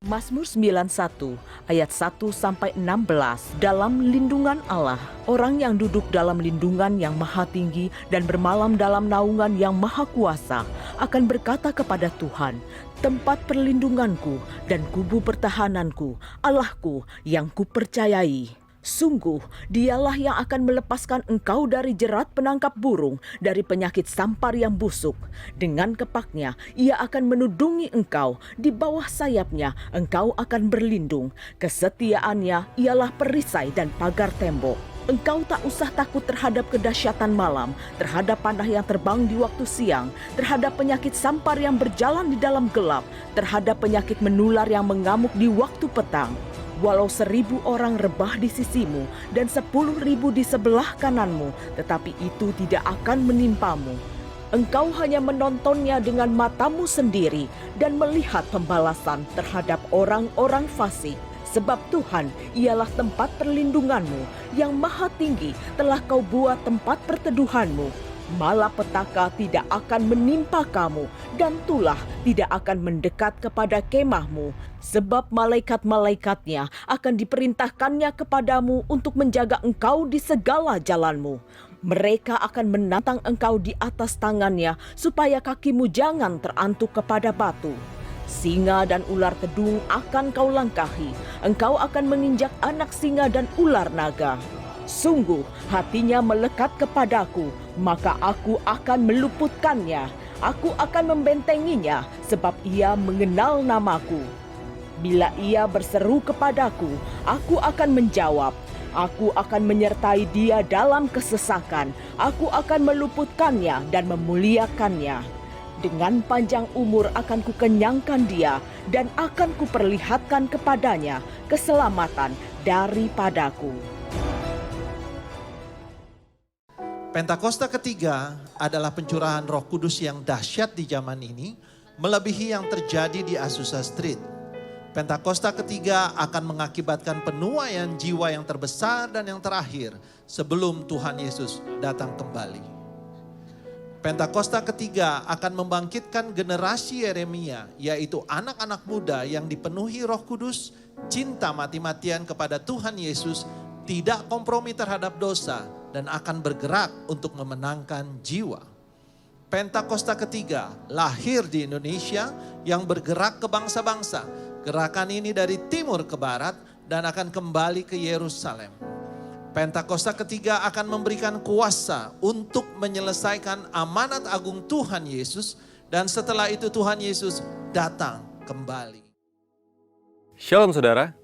Mazmur 91 ayat 1-16. Dalam lindungan Allah, orang yang duduk dalam lindungan yang maha tinggi dan bermalam dalam naungan yang maha kuasa akan berkata kepada Tuhan, tempat perlindunganku dan kubu pertahananku, Allahku yang kupercayai. Sungguh, dialah yang akan melepaskan engkau dari jerat penangkap burung, dari penyakit sampar yang busuk. Dengan kepaknya, ia akan menudungi engkau. Di bawah sayapnya, engkau akan berlindung. Kesetiaannya ialah perisai dan pagar tembok. Engkau tak usah takut terhadap kedahsyatan malam, terhadap panah yang terbang di waktu siang, terhadap penyakit sampar yang berjalan di dalam gelap, terhadap penyakit menular yang mengamuk di waktu petang. Walau 1.000 orang rebah di sisimu dan 10.000 di sebelah kananmu, tetapi itu tidak akan menimpamu. Engkau hanya menontonnya dengan matamu sendiri dan melihat pembalasan terhadap orang-orang fasik. Sebab Tuhan ialah tempat perlindunganmu, yang maha tinggi telah kau buat tempat perteduhanmu. Malapetaka tidak akan menimpa kamu, dan tulah tidak akan mendekat kepada kemahmu. Sebab malaikat-malaikatnya akan diperintahkannya kepadamu untuk menjaga engkau di segala jalanmu. Mereka akan menantang engkau di atas tangannya, supaya kakimu jangan terantuk kepada batu. Singa dan ular tedung akan kau langkahi. Engkau akan menginjak anak singa dan ular naga. Sungguh hatinya melekat kepadaku, maka aku akan meluputkannya. Aku akan membentenginya, sebab ia mengenal namaku. Bila ia berseru kepadaku, aku akan menjawab. Aku akan menyertai dia dalam kesesakan. Aku akan meluputkannya dan memuliakannya. Dengan panjang umur akan kukenyangkan dia, dan akan kuperlihatkan kepadanya keselamatan daripadaku. Pentakosta ketiga adalah pencurahan Roh Kudus yang dahsyat di zaman ini, melebihi yang terjadi di Azusa Street. Pentakosta ketiga akan mengakibatkan penuaian jiwa yang terbesar dan yang terakhir sebelum Tuhan Yesus datang kembali. Pentakosta ketiga akan membangkitkan generasi Yeremia, yaitu anak-anak muda yang dipenuhi Roh Kudus, cinta mati-matian kepada Tuhan Yesus, tidak kompromi terhadap dosa, dan akan bergerak untuk memenangkan jiwa. Pentakosta ketiga lahir di Indonesia yang bergerak ke bangsa-bangsa. Gerakan ini dari timur ke barat dan akan kembali ke Yerusalem. Pentakosta ketiga akan memberikan kuasa untuk menyelesaikan amanat agung Tuhan Yesus, dan setelah itu Tuhan Yesus datang kembali. Shalom saudara,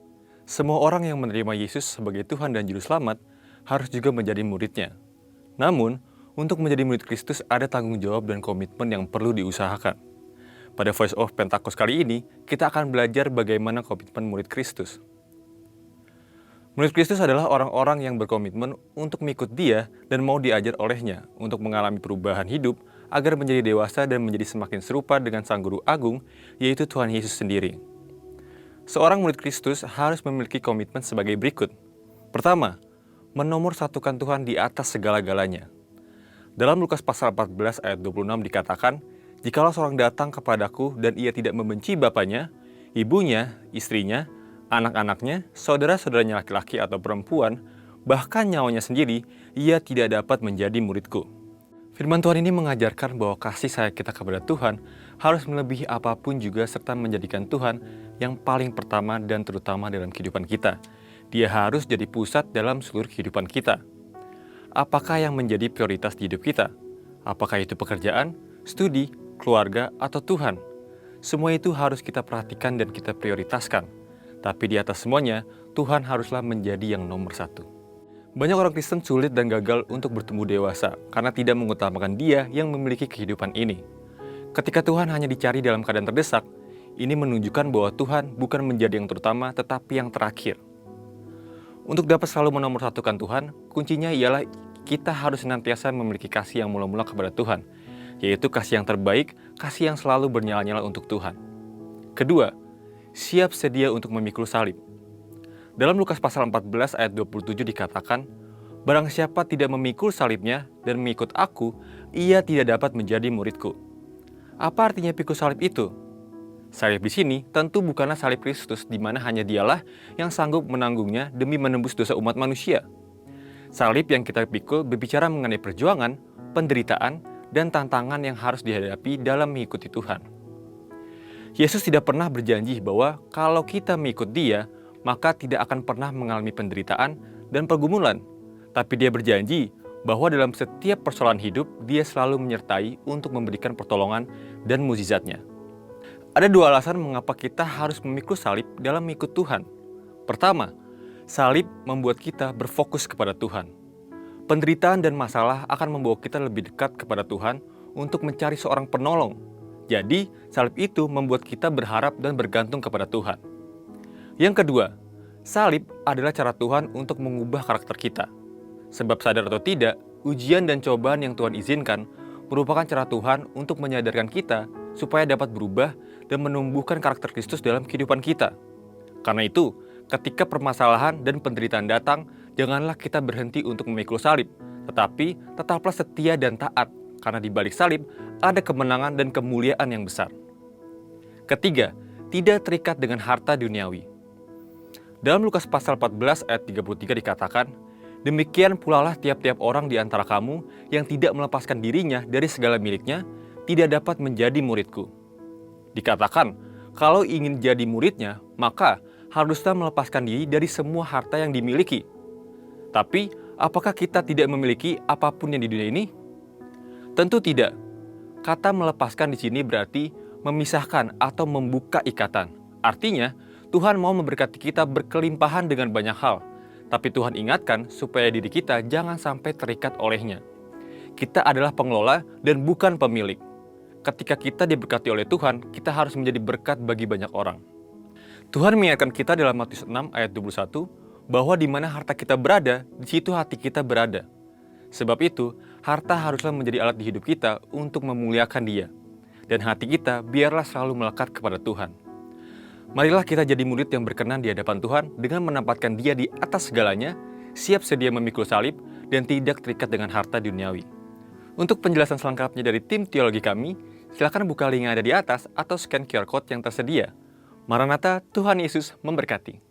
semua orang yang menerima Yesus sebagai Tuhan dan Juru Selamat harus juga menjadi muridnya. Namun, untuk menjadi murid Kristus ada tanggung jawab dan komitmen yang perlu diusahakan. Pada Voice of Pentakos kali ini, kita akan belajar bagaimana komitmen murid Kristus. Murid Kristus adalah orang-orang yang berkomitmen untuk mengikut Dia dan mau diajar olehnya untuk mengalami perubahan hidup agar menjadi dewasa dan menjadi semakin serupa dengan Sang Guru Agung, yaitu Tuhan Yesus sendiri. Seorang murid Kristus harus memiliki komitmen sebagai berikut. Pertama, menomorsatukan Tuhan di atas segala-galanya. Dalam Lukas pasal 14 ayat 26 dikatakan, jikalau seorang datang kepadaku dan ia tidak membenci bapaknya, ibunya, istrinya, anak-anaknya, saudara-saudaranya laki-laki atau perempuan, bahkan nyawanya sendiri, ia tidak dapat menjadi muridku. Firman Tuhan ini mengajarkan bahwa kasih sayang kita kepada Tuhan harus melebihi apapun juga serta menjadikan Tuhan yang paling pertama dan terutama dalam kehidupan kita. Dia harus jadi pusat dalam seluruh kehidupan kita. Apakah yang menjadi prioritas di hidup kita? Apakah itu pekerjaan, studi, keluarga, atau Tuhan? Semua itu harus kita perhatikan dan kita prioritaskan. Tapi di atas semuanya, Tuhan haruslah menjadi yang nomor satu. Banyak orang Kristen sulit dan gagal untuk bertumbuh dewasa karena tidak mengutamakan Dia yang memiliki kehidupan ini. Ketika Tuhan hanya dicari dalam keadaan terdesak, ini menunjukkan bahwa Tuhan bukan menjadi yang terutama tetapi yang terakhir. Untuk dapat selalu menomorsatukan Tuhan, kuncinya ialah kita harus senantiasa memiliki kasih yang mula-mula kepada Tuhan, yaitu kasih yang terbaik, kasih yang selalu bernyala-nyala untuk Tuhan. Kedua, siap sedia untuk memikul salib. Dalam Lukas pasal 14 ayat 27 dikatakan, barang siapa tidak memikul salibnya dan mengikut aku, ia tidak dapat menjadi muridku. Apa artinya pikul salib itu? Salib di sini tentu bukanlah salib Kristus di mana hanya dialah yang sanggup menanggungnya demi menembus dosa umat manusia. Salib yang kita pikul berbicara mengenai perjuangan, penderitaan, dan tantangan yang harus dihadapi dalam mengikuti Tuhan. Yesus tidak pernah berjanji bahwa kalau kita mengikut Dia, maka tidak akan pernah mengalami penderitaan dan pergumulan. Tapi Dia berjanji bahwa dalam setiap persoalan hidup, Dia selalu menyertai untuk memberikan pertolongan dan mukjizat-Nya. Ada dua alasan mengapa kita harus memikul salib dalam mengikut Tuhan. Pertama, salib membuat kita berfokus kepada Tuhan. Penderitaan dan masalah akan membawa kita lebih dekat kepada Tuhan untuk mencari seorang penolong. Jadi, salib itu membuat kita berharap dan bergantung kepada Tuhan. Yang kedua, salib adalah cara Tuhan untuk mengubah karakter kita. Sebab sadar atau tidak, ujian dan cobaan yang Tuhan izinkan merupakan cara Tuhan untuk menyadarkan kita supaya dapat berubah dan menumbuhkan karakter Kristus dalam kehidupan kita. Karena itu, ketika permasalahan dan penderitaan datang, janganlah kita berhenti untuk memikul salib, tetapi tetaplah setia dan taat, karena di balik salib ada kemenangan dan kemuliaan yang besar. Ketiga, tidak terikat dengan harta duniawi. Dalam Lukas pasal 14 ayat 33 dikatakan, "Demikian pulalah tiap-tiap orang di antara kamu yang tidak melepaskan dirinya dari segala miliknya, tidak dapat menjadi muridku." Dikatakan, kalau ingin jadi muridnya, maka haruslah melepaskan diri dari semua harta yang dimiliki. Tapi, apakah kita tidak memiliki apapun yang di dunia ini? Tentu tidak. Kata melepaskan di sini berarti memisahkan atau membuka ikatan. Artinya, Tuhan mau memberkati kita berkelimpahan dengan banyak hal. Tapi Tuhan ingatkan supaya diri kita jangan sampai terikat olehnya. Kita adalah pengelola dan bukan pemilik. Ketika kita diberkati oleh Tuhan, kita harus menjadi berkat bagi banyak orang. Tuhan mengingatkan kita dalam Matius 6 ayat 21 bahwa di mana harta kita berada, di situ hati kita berada. Sebab itu, harta haruslah menjadi alat di hidup kita untuk memuliakan Dia. Dan hati kita biarlah selalu melekat kepada Tuhan. Marilah kita jadi murid yang berkenan di hadapan Tuhan dengan menempatkan Dia di atas segalanya, siap sedia memikul salib, dan tidak terikat dengan harta duniawi. Untuk penjelasan selengkapnya dari tim teologi kami, silakan buka link yang ada di atas atau scan QR Code yang tersedia. Maranatha, Tuhan Yesus memberkati.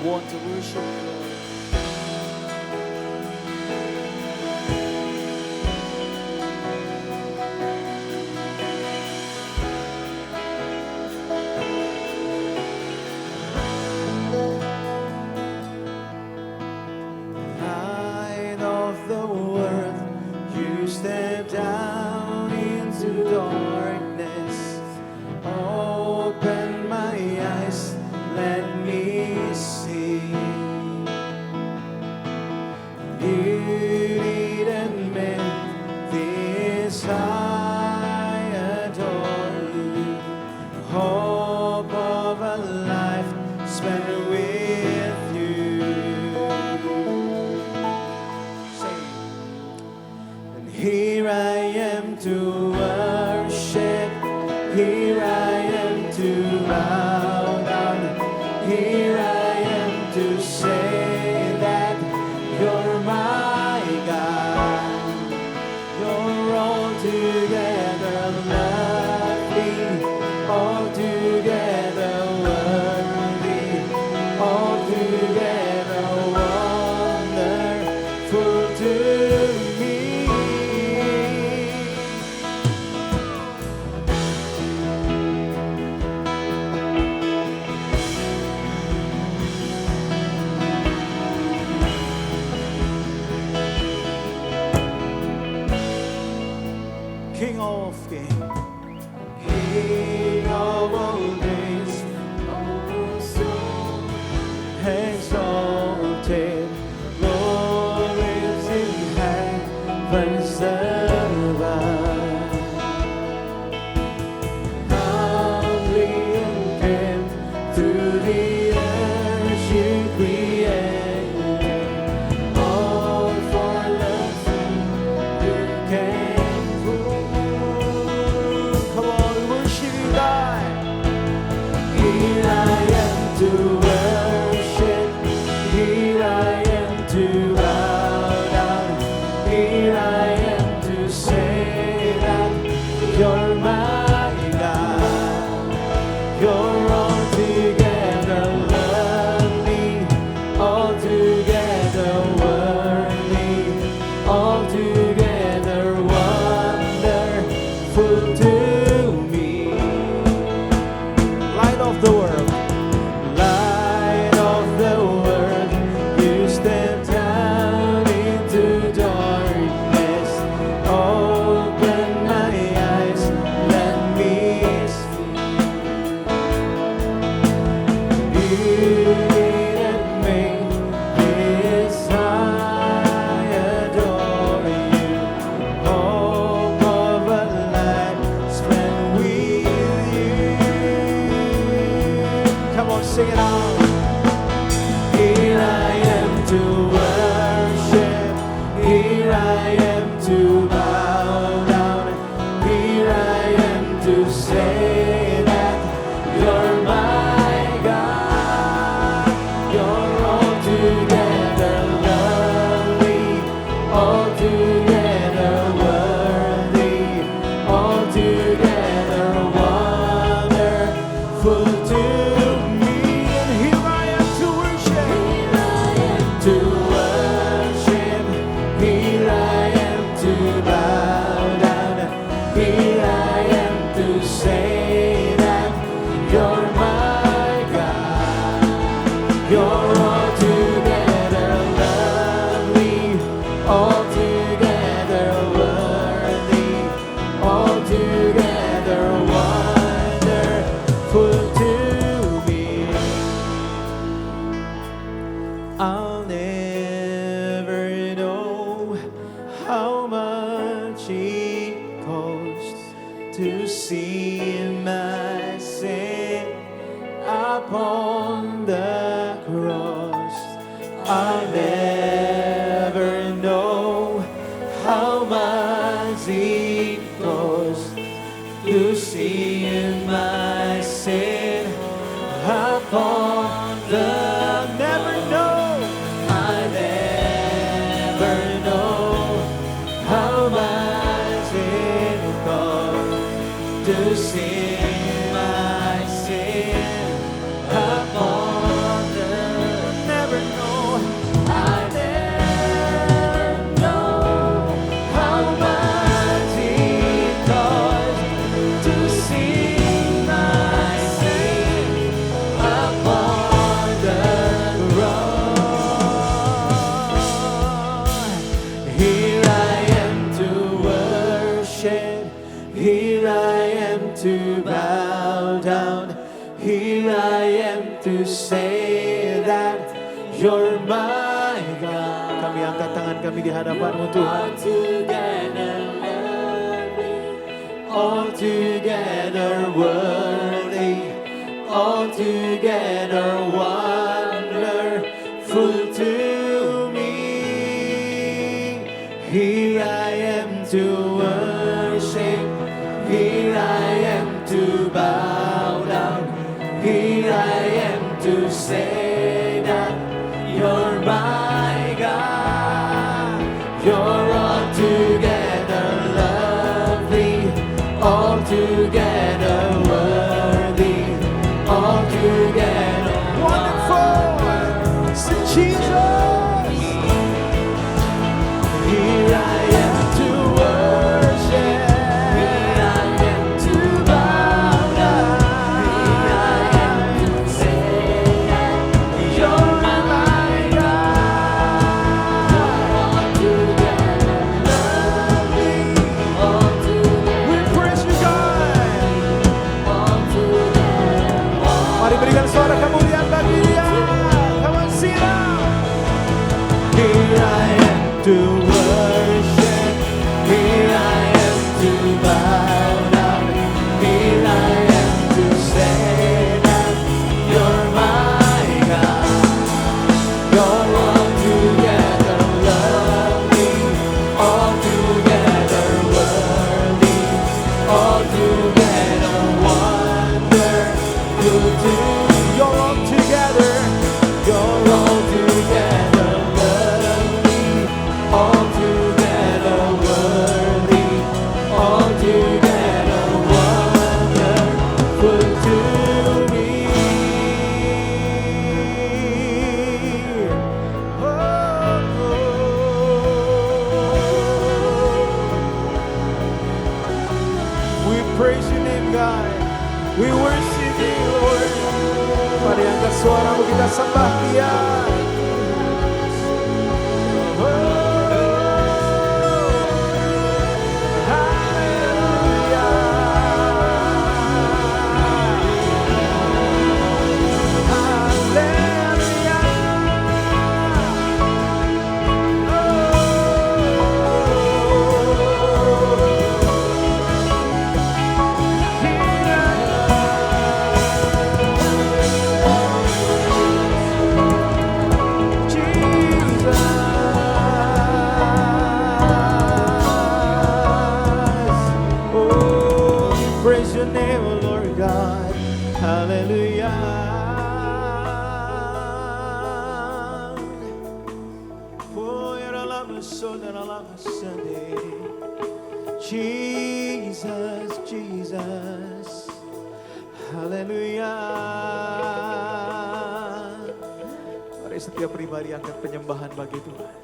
Want to worship you, Lord. Light of the world, you step down into darkness. Open my eyes, let me see beauty that made this I adore you. Hope of a life spent with you. Say, and here I am to worship. Here I am to bow down. Here I am to say that you're my God. You're altogether lovely, altogether worthy, altogether wonderful to me. King of kings, King of all days, exalted, Lord lives in heavens above. Humbly and came through the earth you created, all for love you came. full to me. Light of the world, light of the world, you step down into darkness. Open my eyes, let me see. Beauty that made this I adore you. Hope of a life spent with you. Come on, sing it out. Here I am to worship. Here I am to bow down. Here I am to say that you're my God. You're altogether lovely, altogether worthy, altogether wonderful to me. And here I am to worship. Here I am to worship. Here I am to bow down. Here I am to say that you're my God. You're altogether lovely, altogether worthy, altogether wonderful to me. I'll never know how much it costs to see my sin upon the cross. I'll never know how much it costs to see my sin upon the never know. I never know how much it costs to see my sin upon the never know. I never know how much it costs to see my sin upon the cross. Here I am to worship. Here I am to bow down. Here I am to say that you're my God. Kami angkat tangan kami di hadapan-Mu Tuhan. Altogether worthy, altogether wonderful to me. Here I am to worship. Here I am to bow down. Here I am to say that you're my God. You're altogether lovely, altogether worthy, altogether wonderful. Sing Jesus. Here I am to worship. Here I am to bow down. Here I am to say that you're my God. You're altogether lovely, altogether. We praise you, God. praise your name, God. We worship you, Lord. Mari angkat suaramu, kita sembah Dia. Praise your name, O Lord God. Hallelujah. Jesus, Jesus. Hallelujah. Mari setiap pribadi angkat penyembahan bagi Tuhan.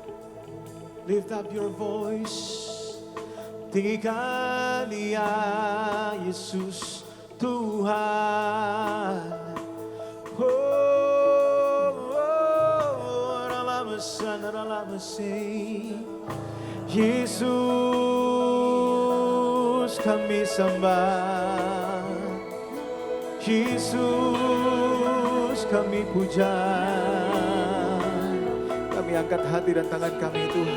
Lift up your voice. Tinggikan Dia, Yesus Tuhan. Yesus kami sembah, Yesus kami puja. Kami angkat hati dan tangan kami Tuhan.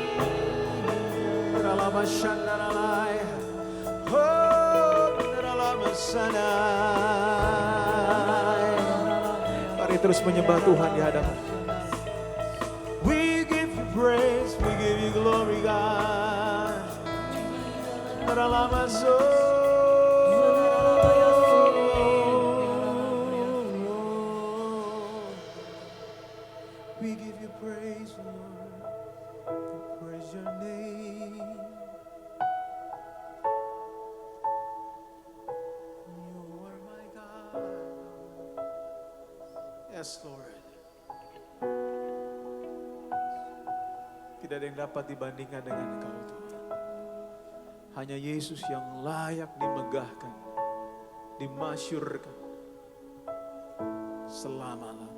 Mari terus menyembah Tuhan di hadapan. We give you praise, we give you glory, God. We give you praise, Lord. Praise your name. You are my God. Yes, Lord. Tidak ada yang dapat dibandingkan dengan Engkau, Tuhan. Hanya Yesus yang layak dimegahkan, dimasyurkan selama-lamanya.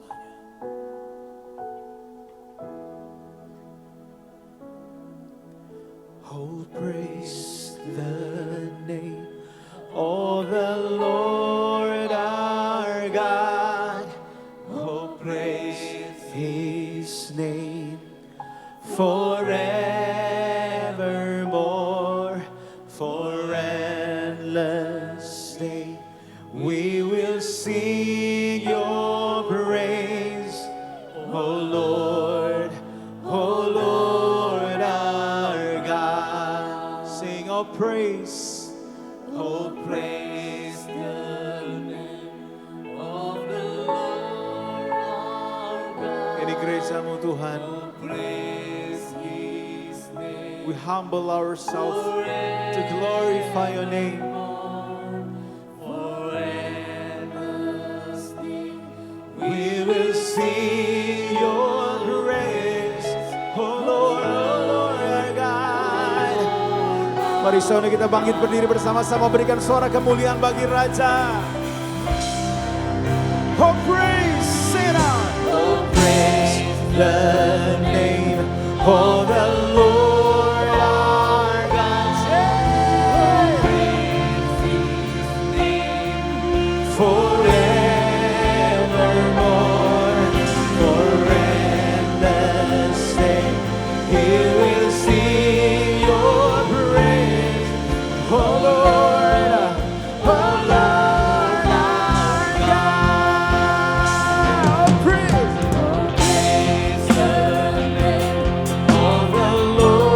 Oh, praise the name of the Lord our God. Oh, praise His name forevermore, for endless day. We will sing your praise, oh Lord, our God. Sing, oh praise, oh praise the name of the Lord our God. Ini gerejamu Tuhan. We humble ourselves to glorify your name. We will sing your praise, oh Lord, our God. Mari saudara kita bangkit berdiri bersama-sama, berikan suara kemuliaan bagi Raja. Oh praise, sing it out. Oh praise the name of the Lord. Lord.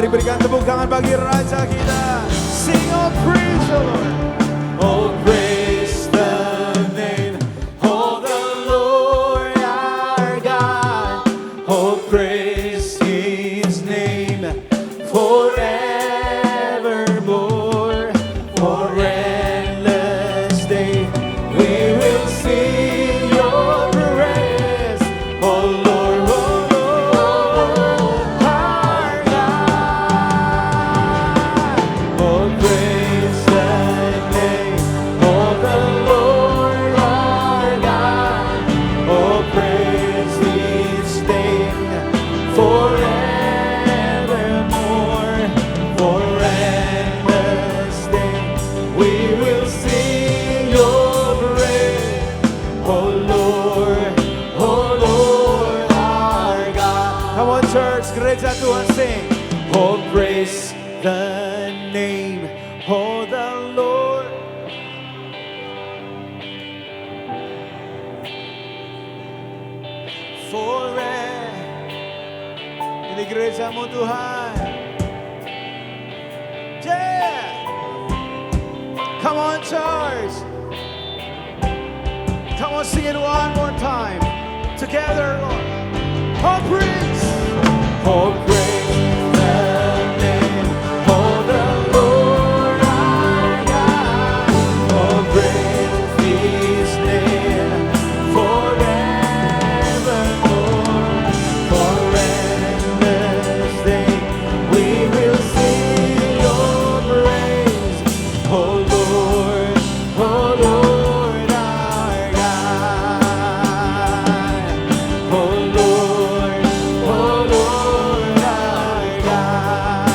Mari berikan tepuk tangan bagi Raja kita. Sing oh praise the Lord. Oh praise the name of the Lord our God. Oh praise His name forevermore. For endless day we will sing your praise. Oh Lord, oh Lord, our God. Oh praise the name of the Lord our God. Oh praise His name forevermore. For endless day we will sing your praise. Oh Lord, our God. Come on church, gereja Tuhan sing. Oh praise the name of the Lord. Forever. Ini gerejamu Tuhan. Yeah. Come on church. Come on, sing it one more time. Together, Lord. Oh, praise. Oh, praise the name of the Lord our God. Oh, praise His name forevermore. For endless day we will sing your praise. Oh, Lord, our God. Oh Lord, our God.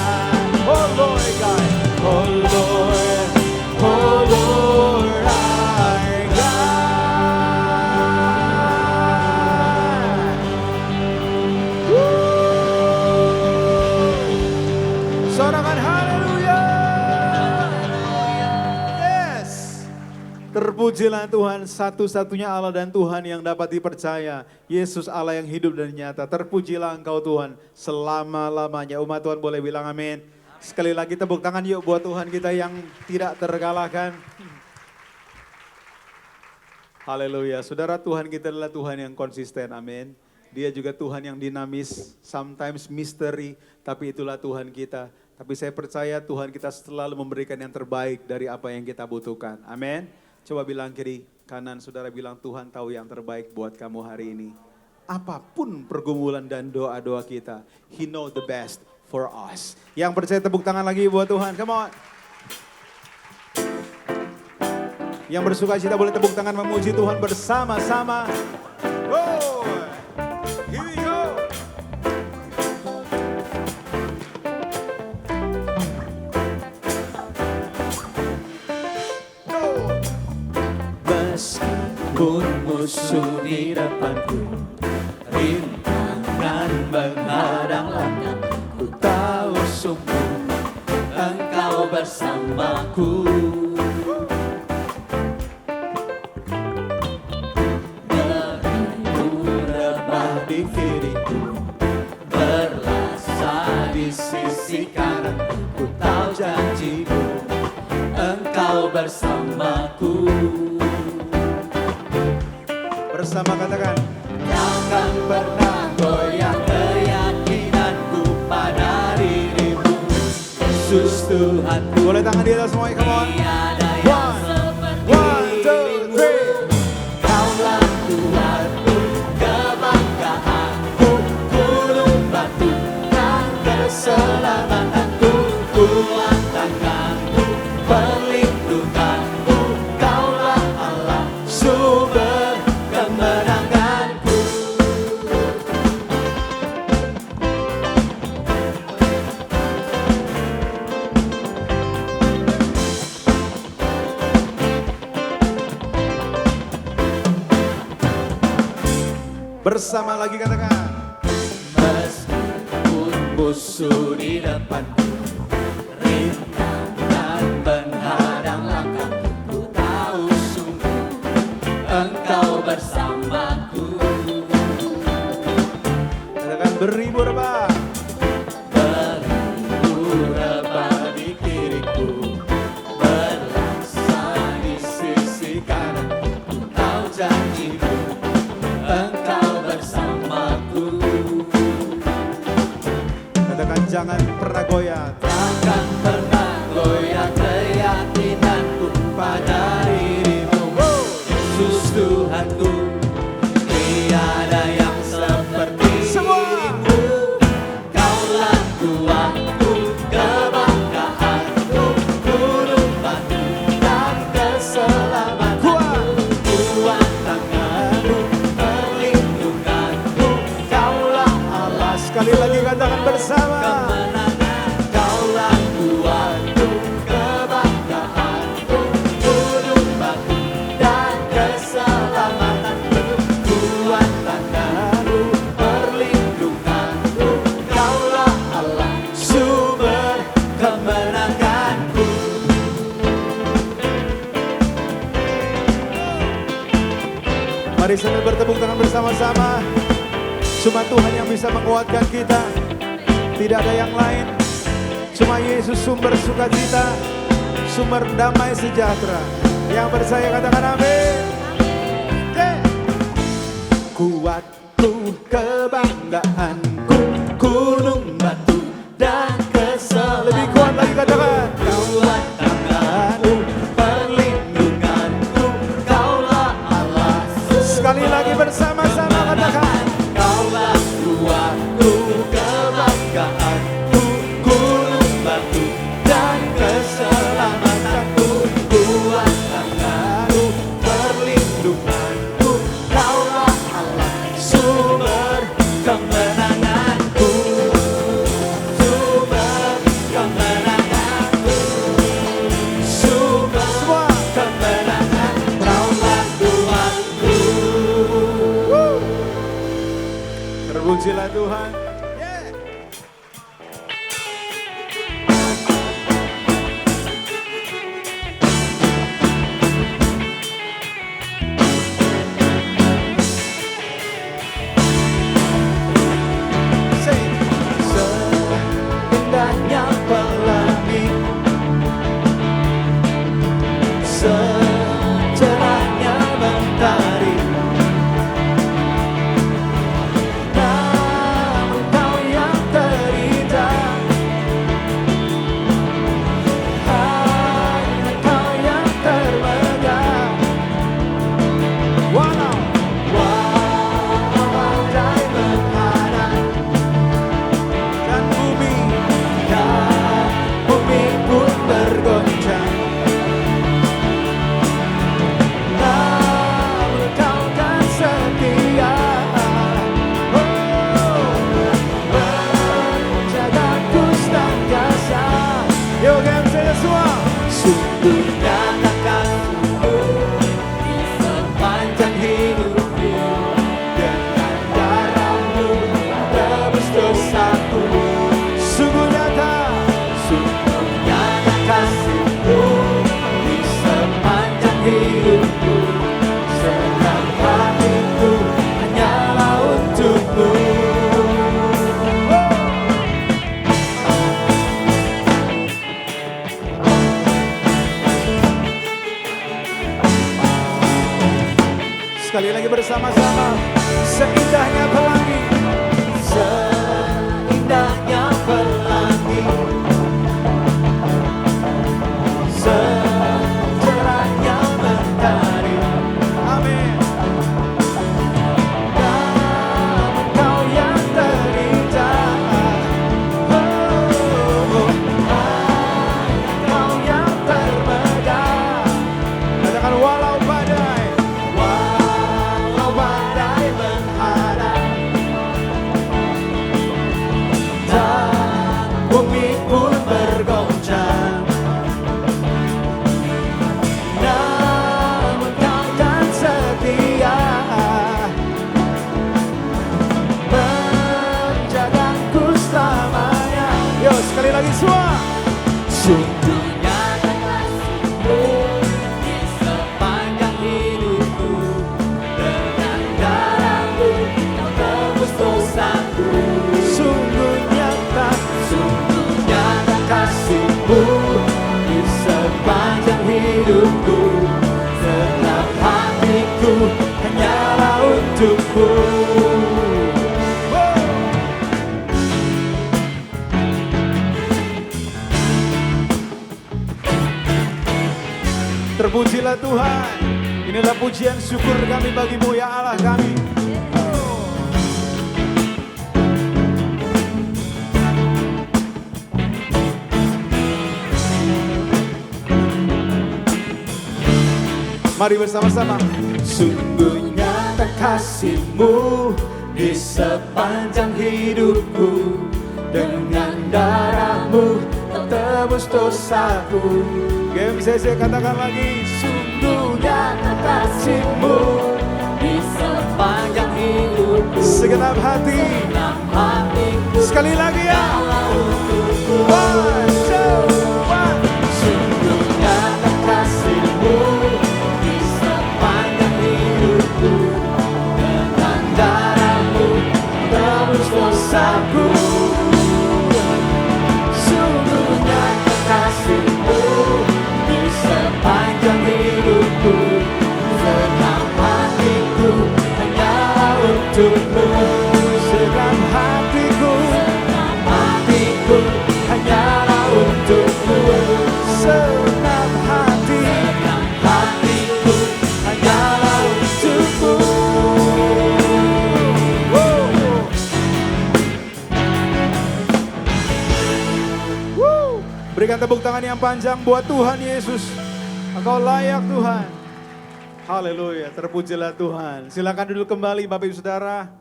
Oh Lord God. Oh Lord, our God. Woo! Sorakan haleluya. Yes. Terpujilah Tuhan, satu-satunya Allah dan Tuhan yang dapat dipercaya. Yesus Allah yang hidup dan nyata. Terpujilah Engkau Tuhan selama-lamanya. Umat Tuhan boleh bilang amin. Sekali lagi tepuk tangan yuk buat Tuhan kita yang tidak terkalahkan. Haleluya. Saudara, Tuhan kita adalah Tuhan yang konsisten. Amin. Dia juga Tuhan yang dinamis, sometimes misteri, tapi itulah Tuhan kita. Tapi saya percaya Tuhan kita selalu memberikan yang terbaik dari apa yang kita butuhkan. Amin. Coba bilang kiri kanan, saudara bilang Tuhan tahu yang terbaik buat kamu hari ini. Apapun pergumulan dan doa-doa kita, He know the best for us. Yang percaya tepuk tangan lagi buat Tuhan, come on. Yang bersuka cita boleh tepuk tangan memuji Tuhan bersama-sama. Oh, here we go. Meskipun musuh di depanku, rintangan menghadang langkahku, ku tahu sungguh Engkau bersamaku. Beribu rebah di kiriku, berlasa di sisi kananku, ku tahu janjimu Engkau bersamaku. Bersama katakan, takkan pernah goyah keyakinanku pada dirimu, Yesus Tuhanku. Boleh tangan di atas semuanya, come on. One, two, three. Kaulah Tuhanku, kebanggaanku, gunung batu dan keselamatanku, kuat tanganku, perlindunganku, Kaulah Allah, sumber kemenanganku. Bersama lagi katakan, meskipun musuh di depanku, rintangan menghadang langkahku, ku tahu sungguh Engkau bersamaku. Katakan beribu rebah. Beribu jangan pernah goyah. Takkan pernah goyah keyakinanku pada dirimu. Yesus Tuhanku, tiada yang seperti-Mu. Kaulah Tuhanku, kebanggaanku, gunung batu dan keselamatanku. Kuat tanganmu, perlindunganku, Kaulah Allah. Sekali lagi katakan bersama. Kemenangan, Kaulah Tuhanku, kebanggaanku, gunung batu dan keselamatanku. Kuat tanganmu, perlindunganku, Kaulah Allah, sumber kemenanganku. Mari sambil bertepuk tangan bersama-sama. Cuma Tuhan yang bisa menguatkan kita. Tidak ada yang lain. Cuma Yesus sumber sukacita, sumber damai sejahtera. Yang percaya katakan amin. Yeah. Kuatku, kebanggaanku, gunung batu dan keselamatanku. Lebih kuat lagi katakan. Kuat tanganmu, perlindunganku, Kaulah Allah. Sekali lagi bersama-sama katakan. Kaulah Tuhanku, kebanggaanku, gunung batu dan keselamatanku. Kuat tanganmu, perlindunganku, Kaulah Allah, sumber kemenanganku. Sumber kemenanganku. Sumber Semua. kemenangan, Kaulah Tuhanku. Terpujilah Tuhan. Seindahnya pelangi, secerahnya mentari, namun Kau yang terindah, hanya Kau yang termegah. Walau Walau badai menghadang dan bumi dan bumi pun bergoncang, namun Kau kan setia. Menjagaku senantiasa. yuk game saya semua. Sungguh nyata kasih-Mu di sepanjang hidupku. Dengan darah-Mu tebus dosaku. Sungguh nyata. Sungguh nyata kasih-Mu di sepanjang hidupku. Senang hatiku hanyalah untuk-Mu. Sekali lagi bersama-sama. Seindahnya pelangi, Seindahnya pelangi, secerahnya mentari, amin. namun Kau yang terindah, hanya Kau yang termegah. Katakan walau badai Walau badai menghadang dan bumi pun bergoncang, namun Kau kan setia. Menjagaku selamanya. Yo sekali lagi semua. Sungguh nyata kasih-Mu di sepanjang hidupku. Dengan darah-Mu Kau tebus dosaku. Sungguh nyata. Sungguh nyata kasih-Mu di sepanjang hidupku. Senang hatiku hanyalah untuk-Mu. Terpujilah Tuhan. Inilah pujian syukur kami bagi-Mu ya Allah kami. Mari bersama-sama. Sungguh nyata kasih-Mu di sepanjang hidupku. Dengan darah-Mu tebus dosaku. GMCC katakan lagi. Sungguh nyata kasih-Mu di sepanjang hidupku. Segenap hati. Dalam hatiku. Sekali lagi ya. One, two, one. Sungguh nyata kasih-Mu di sepanjang hidupku. Dengan darah-Mu tebus dosaku. Sungguh nyata kasih-Mu di sepanjang hidupku. Segenap hatiku hanya untuk-Mu. Segenap hatiku. Hatiku hanyalah untuk-Mu. Segenap hati. Hatiku hanyalah untuk-Mu. Berikan tepuk tangan yang panjang buat Tuhan Yesus. Engkau layak Tuhan. Haleluya, terpujilah Tuhan. Silakan duduk kembali Bapak Ibu Saudara.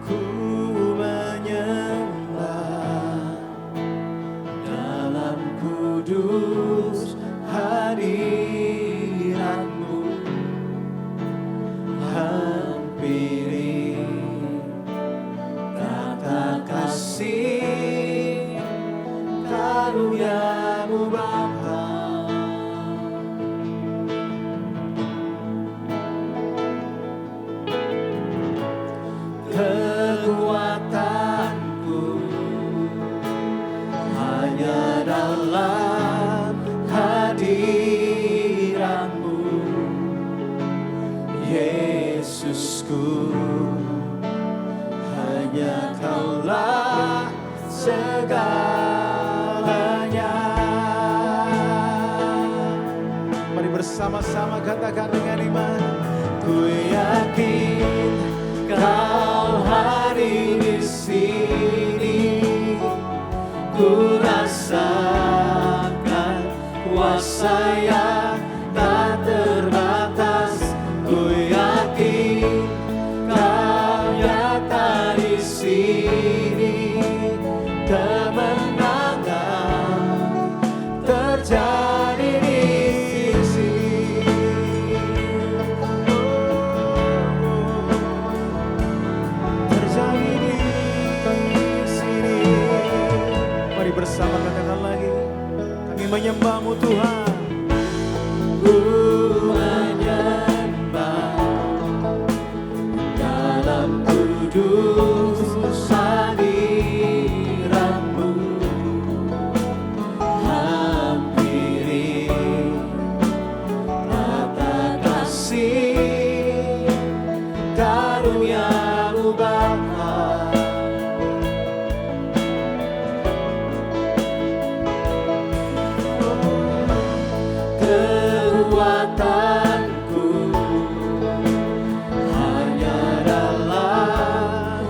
Ku menyembah dalam kudus hadirat-Mu. Hampiri kata kasih karunia-Mu Bapa. Kekuatanku hanya dalam hadirat-Mu, Yesusku. Hanya Kaulah segalanya. Mari bersama-sama katakan dengan iman. Ku yakin Kau hadir di sini. Ku rasakan kuasa yang tak terbatas. Ku yakin Kau nyata di sini. Kemenangan terjadi di sini. Terjadi di sini. Mari bersama katakan lagi. Kami menyembah-Mu Tuhan. Ku menyembah dalam kudus hadirat-Mu. Hampiri kata kasih karunia-Mu Bapa. Kekuatanku hanya dalam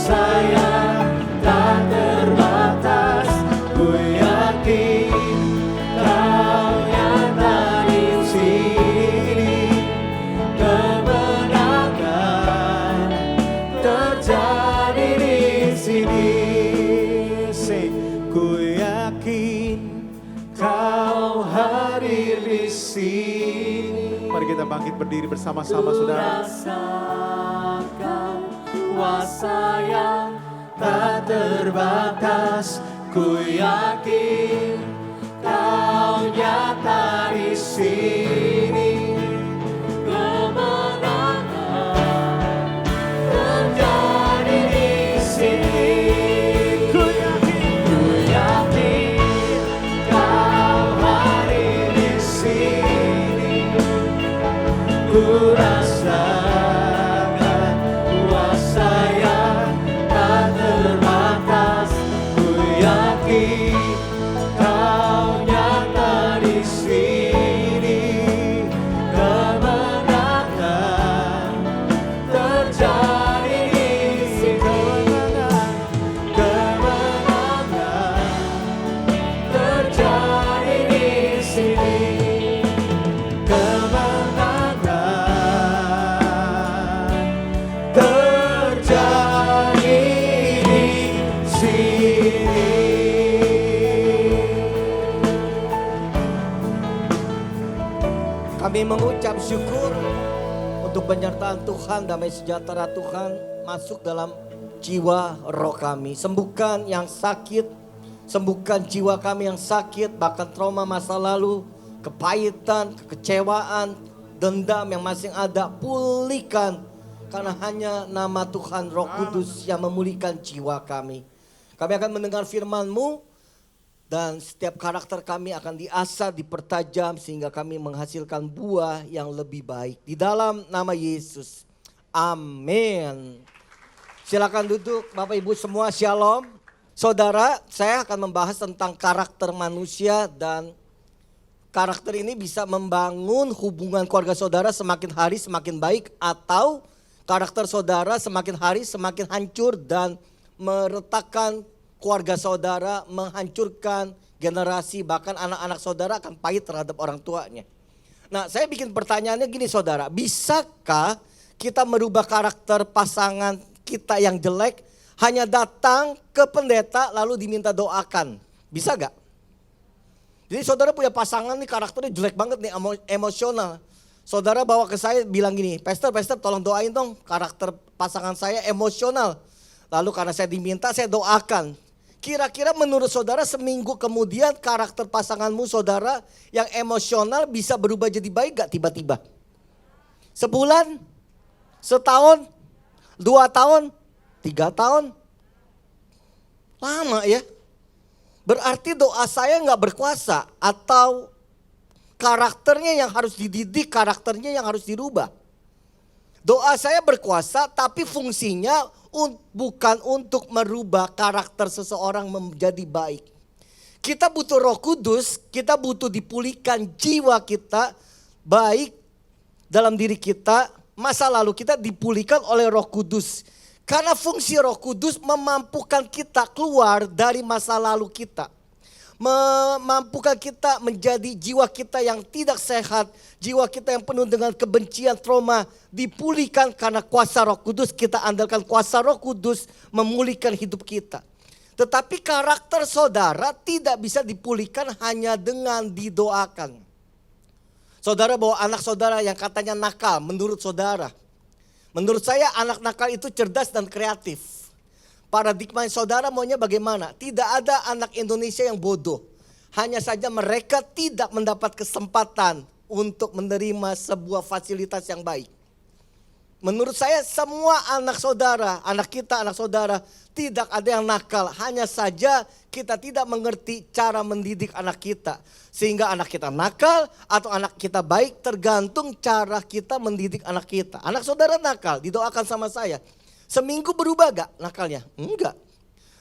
kuasa yang tak terbatas. Ku yakin Kau nyata di sini, kemenangan terjadi di sini. Say, ku yakin Kau hadir di sini. Mari kita bangkit berdiri bersama-sama, saudara. Rasakan kuasa yang tak terbatas. Ku yakin Kau nyata di sini, kemenangan terjadi di sini. Ku yakin Kau hadir di sini. Ku rasakan kuasa yang tak terbatas. Ku yakin Kau nyata di sini, kemenangan terjadi di sini. Kemenangan terjadi di sini. Kami mengucap syukur untuk penyertaan Tuhan, damai sejahtera Tuhan masuk dalam jiwa roh kami. Sembuhkan yang sakit, sembuhkan jiwa kami yang sakit, bahkan trauma masa lalu, kepahitan, kekecewaan, dendam yang masih ada, pulihkan. Karena hanya nama Tuhan Roh Kudus yang memulihkan jiwa kami. Kami akan mendengar firman-Mu. Dan setiap karakter kami akan diasah, dipertajam sehingga kami menghasilkan buah yang lebih baik. Di dalam nama Yesus. Amin. Silakan duduk Bapak Ibu semua, shalom. Saudara, saya akan membahas tentang karakter manusia dan karakter ini bisa membangun hubungan keluarga saudara semakin hari semakin baik. Atau karakter saudara semakin hari semakin hancur dan meretakkan keluarga saudara, menghancurkan generasi, bahkan anak-anak saudara akan pahit terhadap orang tuanya. Nah, saya bikin pertanyaannya gini saudara, bisakah kita merubah karakter pasangan kita yang jelek hanya datang ke pendeta lalu diminta doakan? Bisa gak? Jadi saudara punya pasangan nih karakternya jelek banget nih, emosional. Saudara bawa ke saya bilang gini, Pastor tolong doain dong karakter pasangan saya emosional. Lalu karena saya diminta, saya doakan. Kira-kira menurut saudara seminggu kemudian karakter pasanganmu saudara yang emosional bisa berubah jadi baik gak tiba-tiba? Sebulan? Setahun? 2 tahun? 3 tahun? Lama ya? Berarti doa saya gak berkuasa atau karakternya yang harus dididik, karakternya yang harus dirubah. Doa saya berkuasa tapi fungsinya bukan untuk merubah karakter seseorang menjadi baik. Kita butuh Roh Kudus, kita butuh dipulihkan jiwa kita baik dalam diri kita. Masa lalu kita dipulihkan oleh Roh Kudus. Karena fungsi Roh Kudus memampukan kita keluar dari masa lalu kita. Memampukan kita menjadi jiwa kita yang tidak sehat, jiwa kita yang penuh dengan kebencian, trauma, dipulihkan karena kuasa Roh Kudus. Kita andalkan kuasa Roh Kudus memulihkan hidup kita. Tetapi karakter saudara tidak bisa dipulihkan hanya dengan didoakan. Saudara bawa anak saudara yang katanya nakal menurut saudara. Menurut saya anak nakal itu cerdas dan kreatif. Paradigma saudara maunya bagaimana? Tidak ada anak Indonesia yang bodoh. Hanya saja mereka tidak mendapat kesempatan untuk menerima sebuah fasilitas yang baik. Menurut saya semua anak saudara, anak kita, anak saudara tidak ada yang nakal. Hanya saja kita tidak mengerti cara mendidik anak kita. Sehingga anak kita nakal atau anak kita baik tergantung cara kita mendidik anak kita. Anak saudara nakal, didoakan sama saya. Seminggu berubah gak nakalnya? Enggak.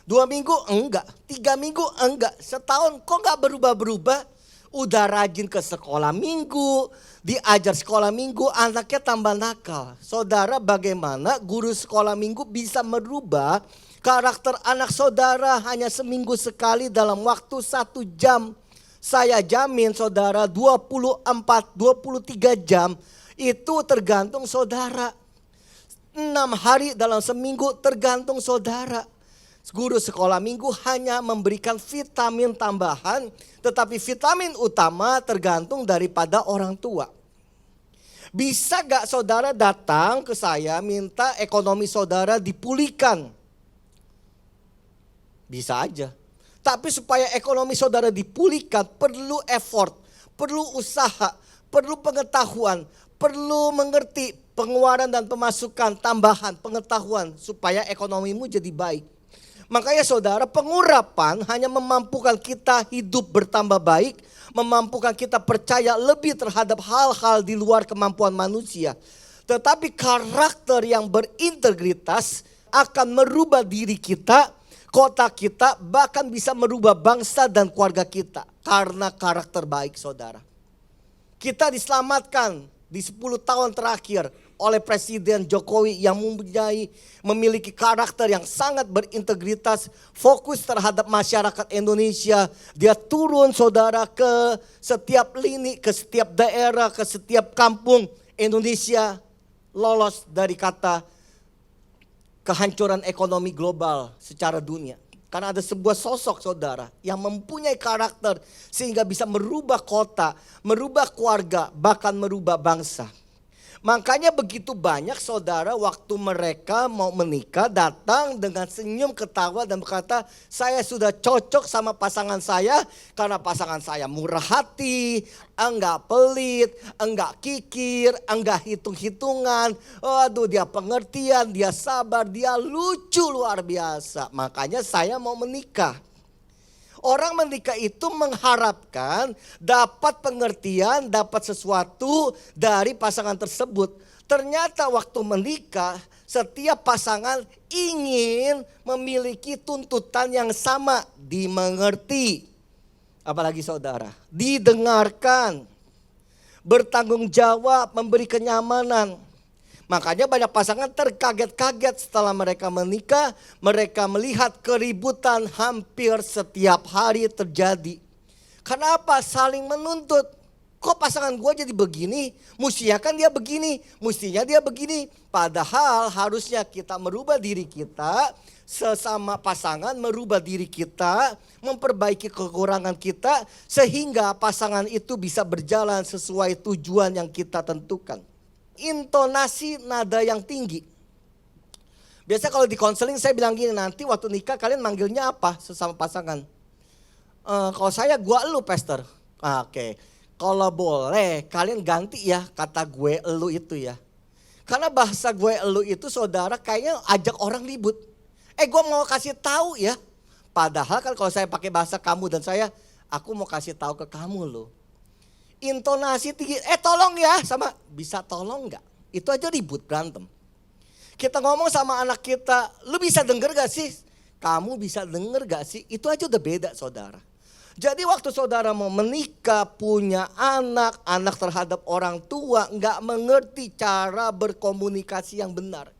2 minggu? Enggak. 3 minggu? Enggak. Setahun kok gak berubah-berubah? Udah rajin ke sekolah minggu, diajar sekolah minggu, anaknya tambah nakal. Saudara, bagaimana guru sekolah minggu bisa merubah karakter anak saudara hanya seminggu sekali dalam waktu 1 jam? Saya jamin saudara 23 jam itu tergantung saudara. 6 hari dalam seminggu tergantung saudara. Guru sekolah minggu hanya memberikan vitamin tambahan, tetapi vitamin utama tergantung daripada orang tua. Bisa gak saudara datang ke saya minta ekonomi saudara dipulihkan? Bisa aja. Tapi supaya ekonomi saudara dipulihkan perlu effort, perlu usaha, perlu pengetahuan, perlu mengerti pengeluaran dan pemasukan tambahan pengetahuan supaya ekonomimu jadi baik. Makanya saudara, pengurapan hanya memampukan kita hidup bertambah baik, memampukan kita percaya lebih terhadap hal-hal di luar kemampuan manusia. Tetapi karakter yang berintegritas akan merubah diri kita, kota kita, bahkan bisa merubah bangsa dan keluarga kita. Karena karakter baik saudara. Kita diselamatkan di 10 tahun terakhir oleh Presiden Jokowi yang memiliki karakter yang sangat berintegritas, fokus terhadap masyarakat Indonesia. Dia turun saudara ke setiap lini, ke setiap daerah, ke setiap kampung. Indonesia lolos dari kata kehancuran ekonomi global secara dunia. Karena ada sebuah sosok saudara yang mempunyai karakter sehingga bisa merubah kota, merubah keluarga, bahkan merubah bangsa. Makanya begitu banyak saudara waktu mereka mau menikah datang dengan senyum ketawa dan berkata, saya sudah cocok sama pasangan saya karena pasangan saya murah hati, enggak pelit, enggak kikir, enggak hitung-hitungan. Waduh, dia pengertian, dia sabar, dia lucu luar biasa. Makanya saya mau menikah. Orang menikah itu mengharapkan dapat pengertian, dapat sesuatu dari pasangan tersebut. Ternyata waktu menikah, setiap pasangan ingin memiliki tuntutan yang sama, dimengerti. Apalagi saudara, didengarkan, bertanggung jawab, memberi kenyamanan. Makanya banyak pasangan terkaget-kaget setelah mereka menikah, mereka melihat keributan hampir setiap hari terjadi. Kenapa? Saling menuntut. Kok pasangan gue jadi begini? Mestinya kan dia begini, mestinya dia begini. Padahal harusnya kita merubah diri kita, sesama pasangan merubah diri kita, memperbaiki kekurangan kita, sehingga pasangan itu bisa berjalan sesuai tujuan yang kita tentukan. Intonasi nada yang tinggi. Biasa kalau di konseling saya bilang gini, nanti waktu nikah kalian manggilnya apa sesama pasangan? Kalau saya gua elu pastor. Oke. Kalau boleh kalian ganti ya kata gue elu itu ya. Karena bahasa gue elu itu saudara kayaknya ajak orang ribut. Gue mau kasih tahu ya. Padahal kan kalau saya pakai bahasa kamu dan saya, aku mau kasih tahu ke kamu loh. Intonasi tinggi, tolong ya, sama bisa tolong gak? Itu aja ribut, berantem. Kita ngomong sama anak kita, lu bisa denger gak sih? Kamu bisa denger gak sih? Itu aja udah beda saudara. Jadi waktu saudara mau menikah, punya anak terhadap orang tua, gak mengerti cara berkomunikasi yang benar.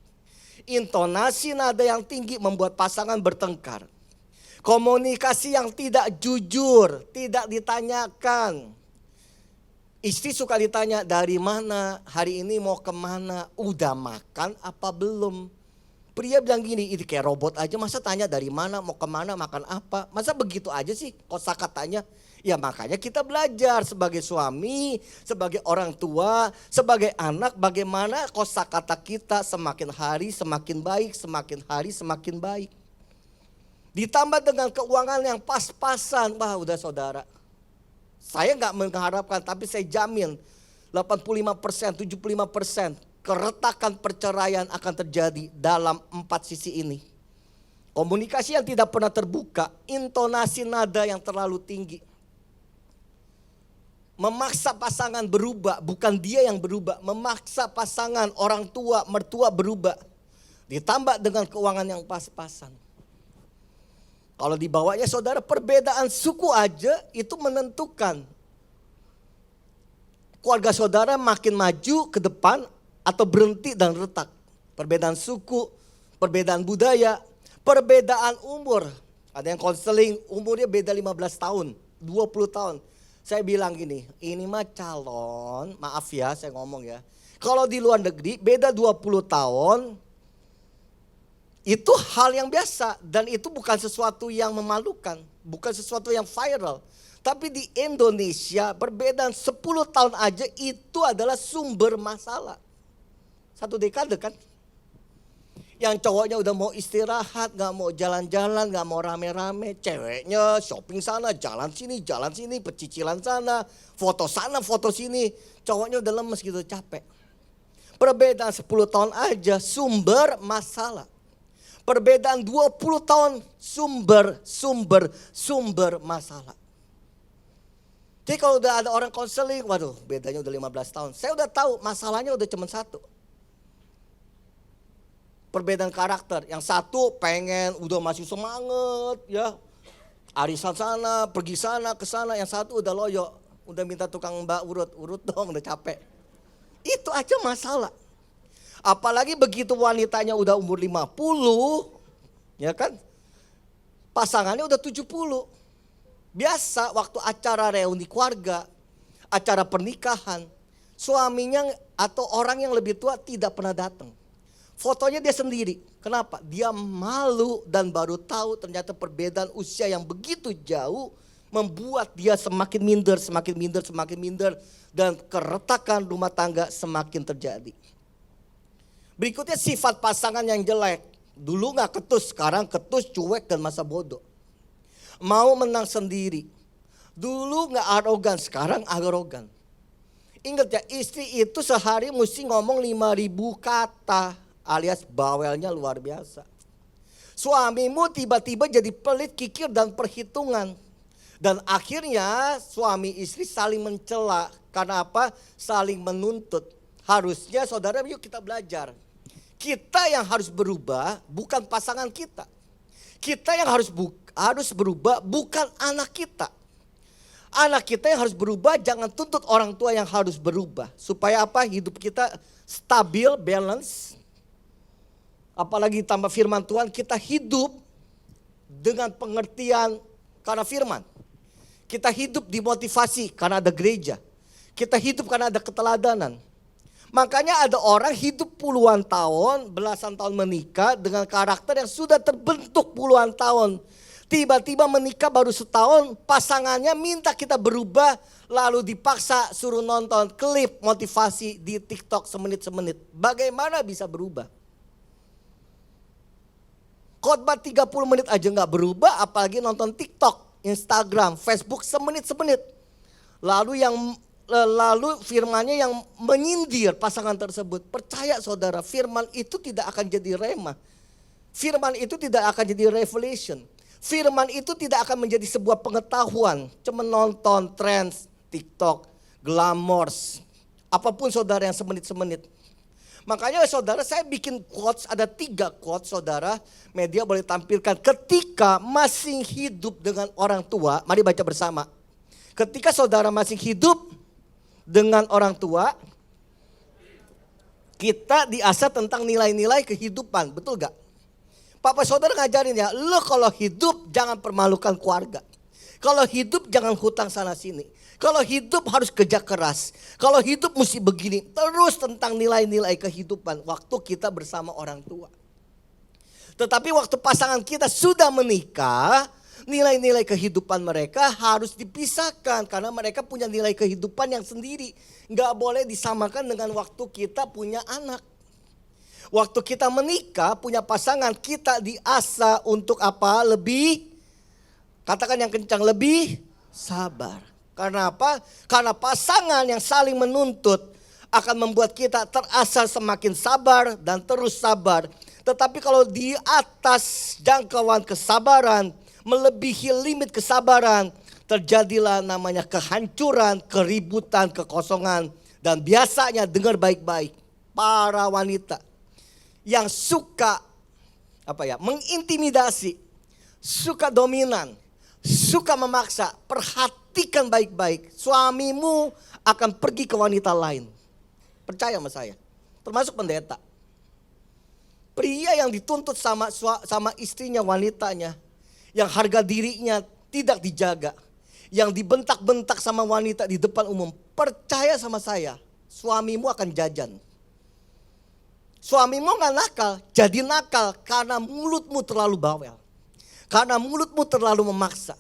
Intonasi nada yang tinggi membuat pasangan bertengkar. Komunikasi yang tidak jujur, tidak ditanyakan. Istri suka ditanya dari mana, hari ini mau kemana, udah makan apa belum. Pria bilang gini, ini kayak robot aja, masa tanya dari mana, mau kemana, makan apa. Masa begitu aja sih kosakatanya. Ya makanya kita belajar sebagai suami, sebagai orang tua, sebagai anak, bagaimana kosakata kita semakin hari semakin baik, semakin hari semakin baik. Ditambah dengan keuangan yang pas-pasan, wah udah saudara. Saya nggak mengharapkan, tapi saya jamin 85%, 75% keretakan perceraian akan terjadi dalam 4 sisi ini. Komunikasi yang tidak pernah terbuka, intonasi nada yang terlalu tinggi. Memaksa pasangan berubah, bukan dia yang berubah. Memaksa pasangan, orang tua, mertua berubah. Ditambah dengan keuangan yang pas-pasan. Kalau dibawanya saudara, perbedaan suku aja itu menentukan keluarga saudara makin maju ke depan atau berhenti dan retak. Perbedaan suku, perbedaan budaya, perbedaan umur. Ada yang konseling umurnya beda 15 tahun, 20 tahun. Saya bilang gini, ini mah calon, maaf ya saya ngomong ya. Kalau di luar negeri beda 20 tahun, itu hal yang biasa. Dan itu bukan sesuatu yang memalukan, bukan sesuatu yang viral. Tapi di Indonesia perbedaan 10 tahun aja itu adalah sumber masalah. 1 dekade kan. Yang cowoknya udah mau istirahat, gak mau jalan-jalan, gak mau rame-rame. Ceweknya shopping sana, jalan sini, pecicilan sana, foto sini. Cowoknya udah lemes gitu, capek. Perbedaan 10 tahun aja sumber masalah. Perbedaan 20 tahun sumber masalah. Jadi kalau udah ada orang konseling, waduh bedanya udah 15 tahun. Saya udah tahu masalahnya udah cuma satu. Perbedaan karakter. Yang satu pengen udah masih semangat ya. Arisan sana, pergi sana, ke sana. Yang satu udah loyo. Udah minta tukang mbak urut dong, udah capek. Itu aja masalah. Apalagi begitu wanitanya udah umur 50, ya kan? Pasangannya udah 70. Biasa waktu acara reuni keluarga, acara pernikahan, suaminya atau orang yang lebih tua tidak pernah datang. Fotonya dia sendiri. Kenapa? Dia malu dan baru tahu ternyata perbedaan usia yang begitu jauh membuat dia semakin minder dan keretakan rumah tangga semakin terjadi. Berikutnya sifat pasangan yang jelek. Dulu gak ketus, sekarang ketus, cuek dan masa bodoh. Mau menang sendiri. Dulu gak arogan, sekarang arogan. Ingat ya, istri itu sehari mesti ngomong 5.000 kata alias bawelnya luar biasa. Suamimu tiba-tiba jadi pelit, kikir dan perhitungan. Dan akhirnya suami istri saling mencela. Karena apa? Saling menuntut. Harusnya saudara yuk kita belajar. Kita yang harus berubah bukan pasangan kita. Kita yang harus berubah bukan anak kita. Anak kita yang harus berubah, jangan tuntut orang tua yang harus berubah. Supaya apa? Hidup kita stabil, balance. Apalagi tambah firman Tuhan, kita hidup dengan pengertian karena firman. Kita hidup dimotivasi karena ada gereja. Kita hidup karena ada keteladanan. Makanya ada orang hidup puluhan tahun, belasan tahun menikah dengan karakter yang sudah terbentuk puluhan tahun. Tiba-tiba menikah baru setahun, pasangannya minta kita berubah, lalu dipaksa suruh nonton klip motivasi di TikTok semenit-semenit. Bagaimana bisa berubah? Khotbah 30 menit aja gak berubah, apalagi nonton TikTok, Instagram, Facebook semenit-semenit. Lalu firmannya yang menyindir pasangan tersebut. Percaya saudara, firman itu tidak akan jadi rema. Firman itu tidak akan jadi revelation. Firman itu tidak akan menjadi sebuah pengetahuan. Cuma nonton trends, TikTok, glamors. Apapun saudara yang semenit-semenit. Makanya saudara saya bikin quotes, ada 3 quotes saudara. Media boleh tampilkan ketika masih hidup dengan orang tua. Mari baca bersama. Ketika saudara masih hidup dengan orang tua, kita diasah tentang nilai-nilai kehidupan, betul gak? Papa saudara ngajarin ya, lo kalau hidup jangan permalukan keluarga. Kalau hidup jangan hutang sana sini. Kalau hidup harus kerja keras. Kalau hidup mesti begini. Terus tentang nilai-nilai kehidupan waktu kita bersama orang tua. Tetapi waktu pasangan kita sudah menikah, nilai-nilai kehidupan mereka harus dipisahkan. Karena mereka punya nilai kehidupan yang sendiri. Gak boleh disamakan dengan waktu kita punya anak. Waktu kita menikah, punya pasangan, kita diasah untuk apa? Lebih, katakan yang kencang, lebih sabar. Karena apa? Karena pasangan yang saling menuntut akan membuat kita terasah semakin sabar dan terus sabar. Tetapi kalau di atas jangkauan kesabaran, melebihi limit kesabaran, terjadilah namanya kehancuran, keributan, kekosongan. Dan biasanya dengar baik-baik, para wanita yang suka mengintimidasi, suka dominan, suka memaksa, perhatikan baik-baik. Suamimu akan pergi ke wanita lain. Percaya sama saya. Termasuk pendeta. Pria yang dituntut sama istrinya, wanitanya, yang harga dirinya tidak dijaga, yang dibentak-bentak sama wanita di depan umum. Percaya sama saya, suamimu akan jajan. Suamimu gak nakal, jadi nakal karena mulutmu terlalu bawel. Karena mulutmu terlalu memaksa.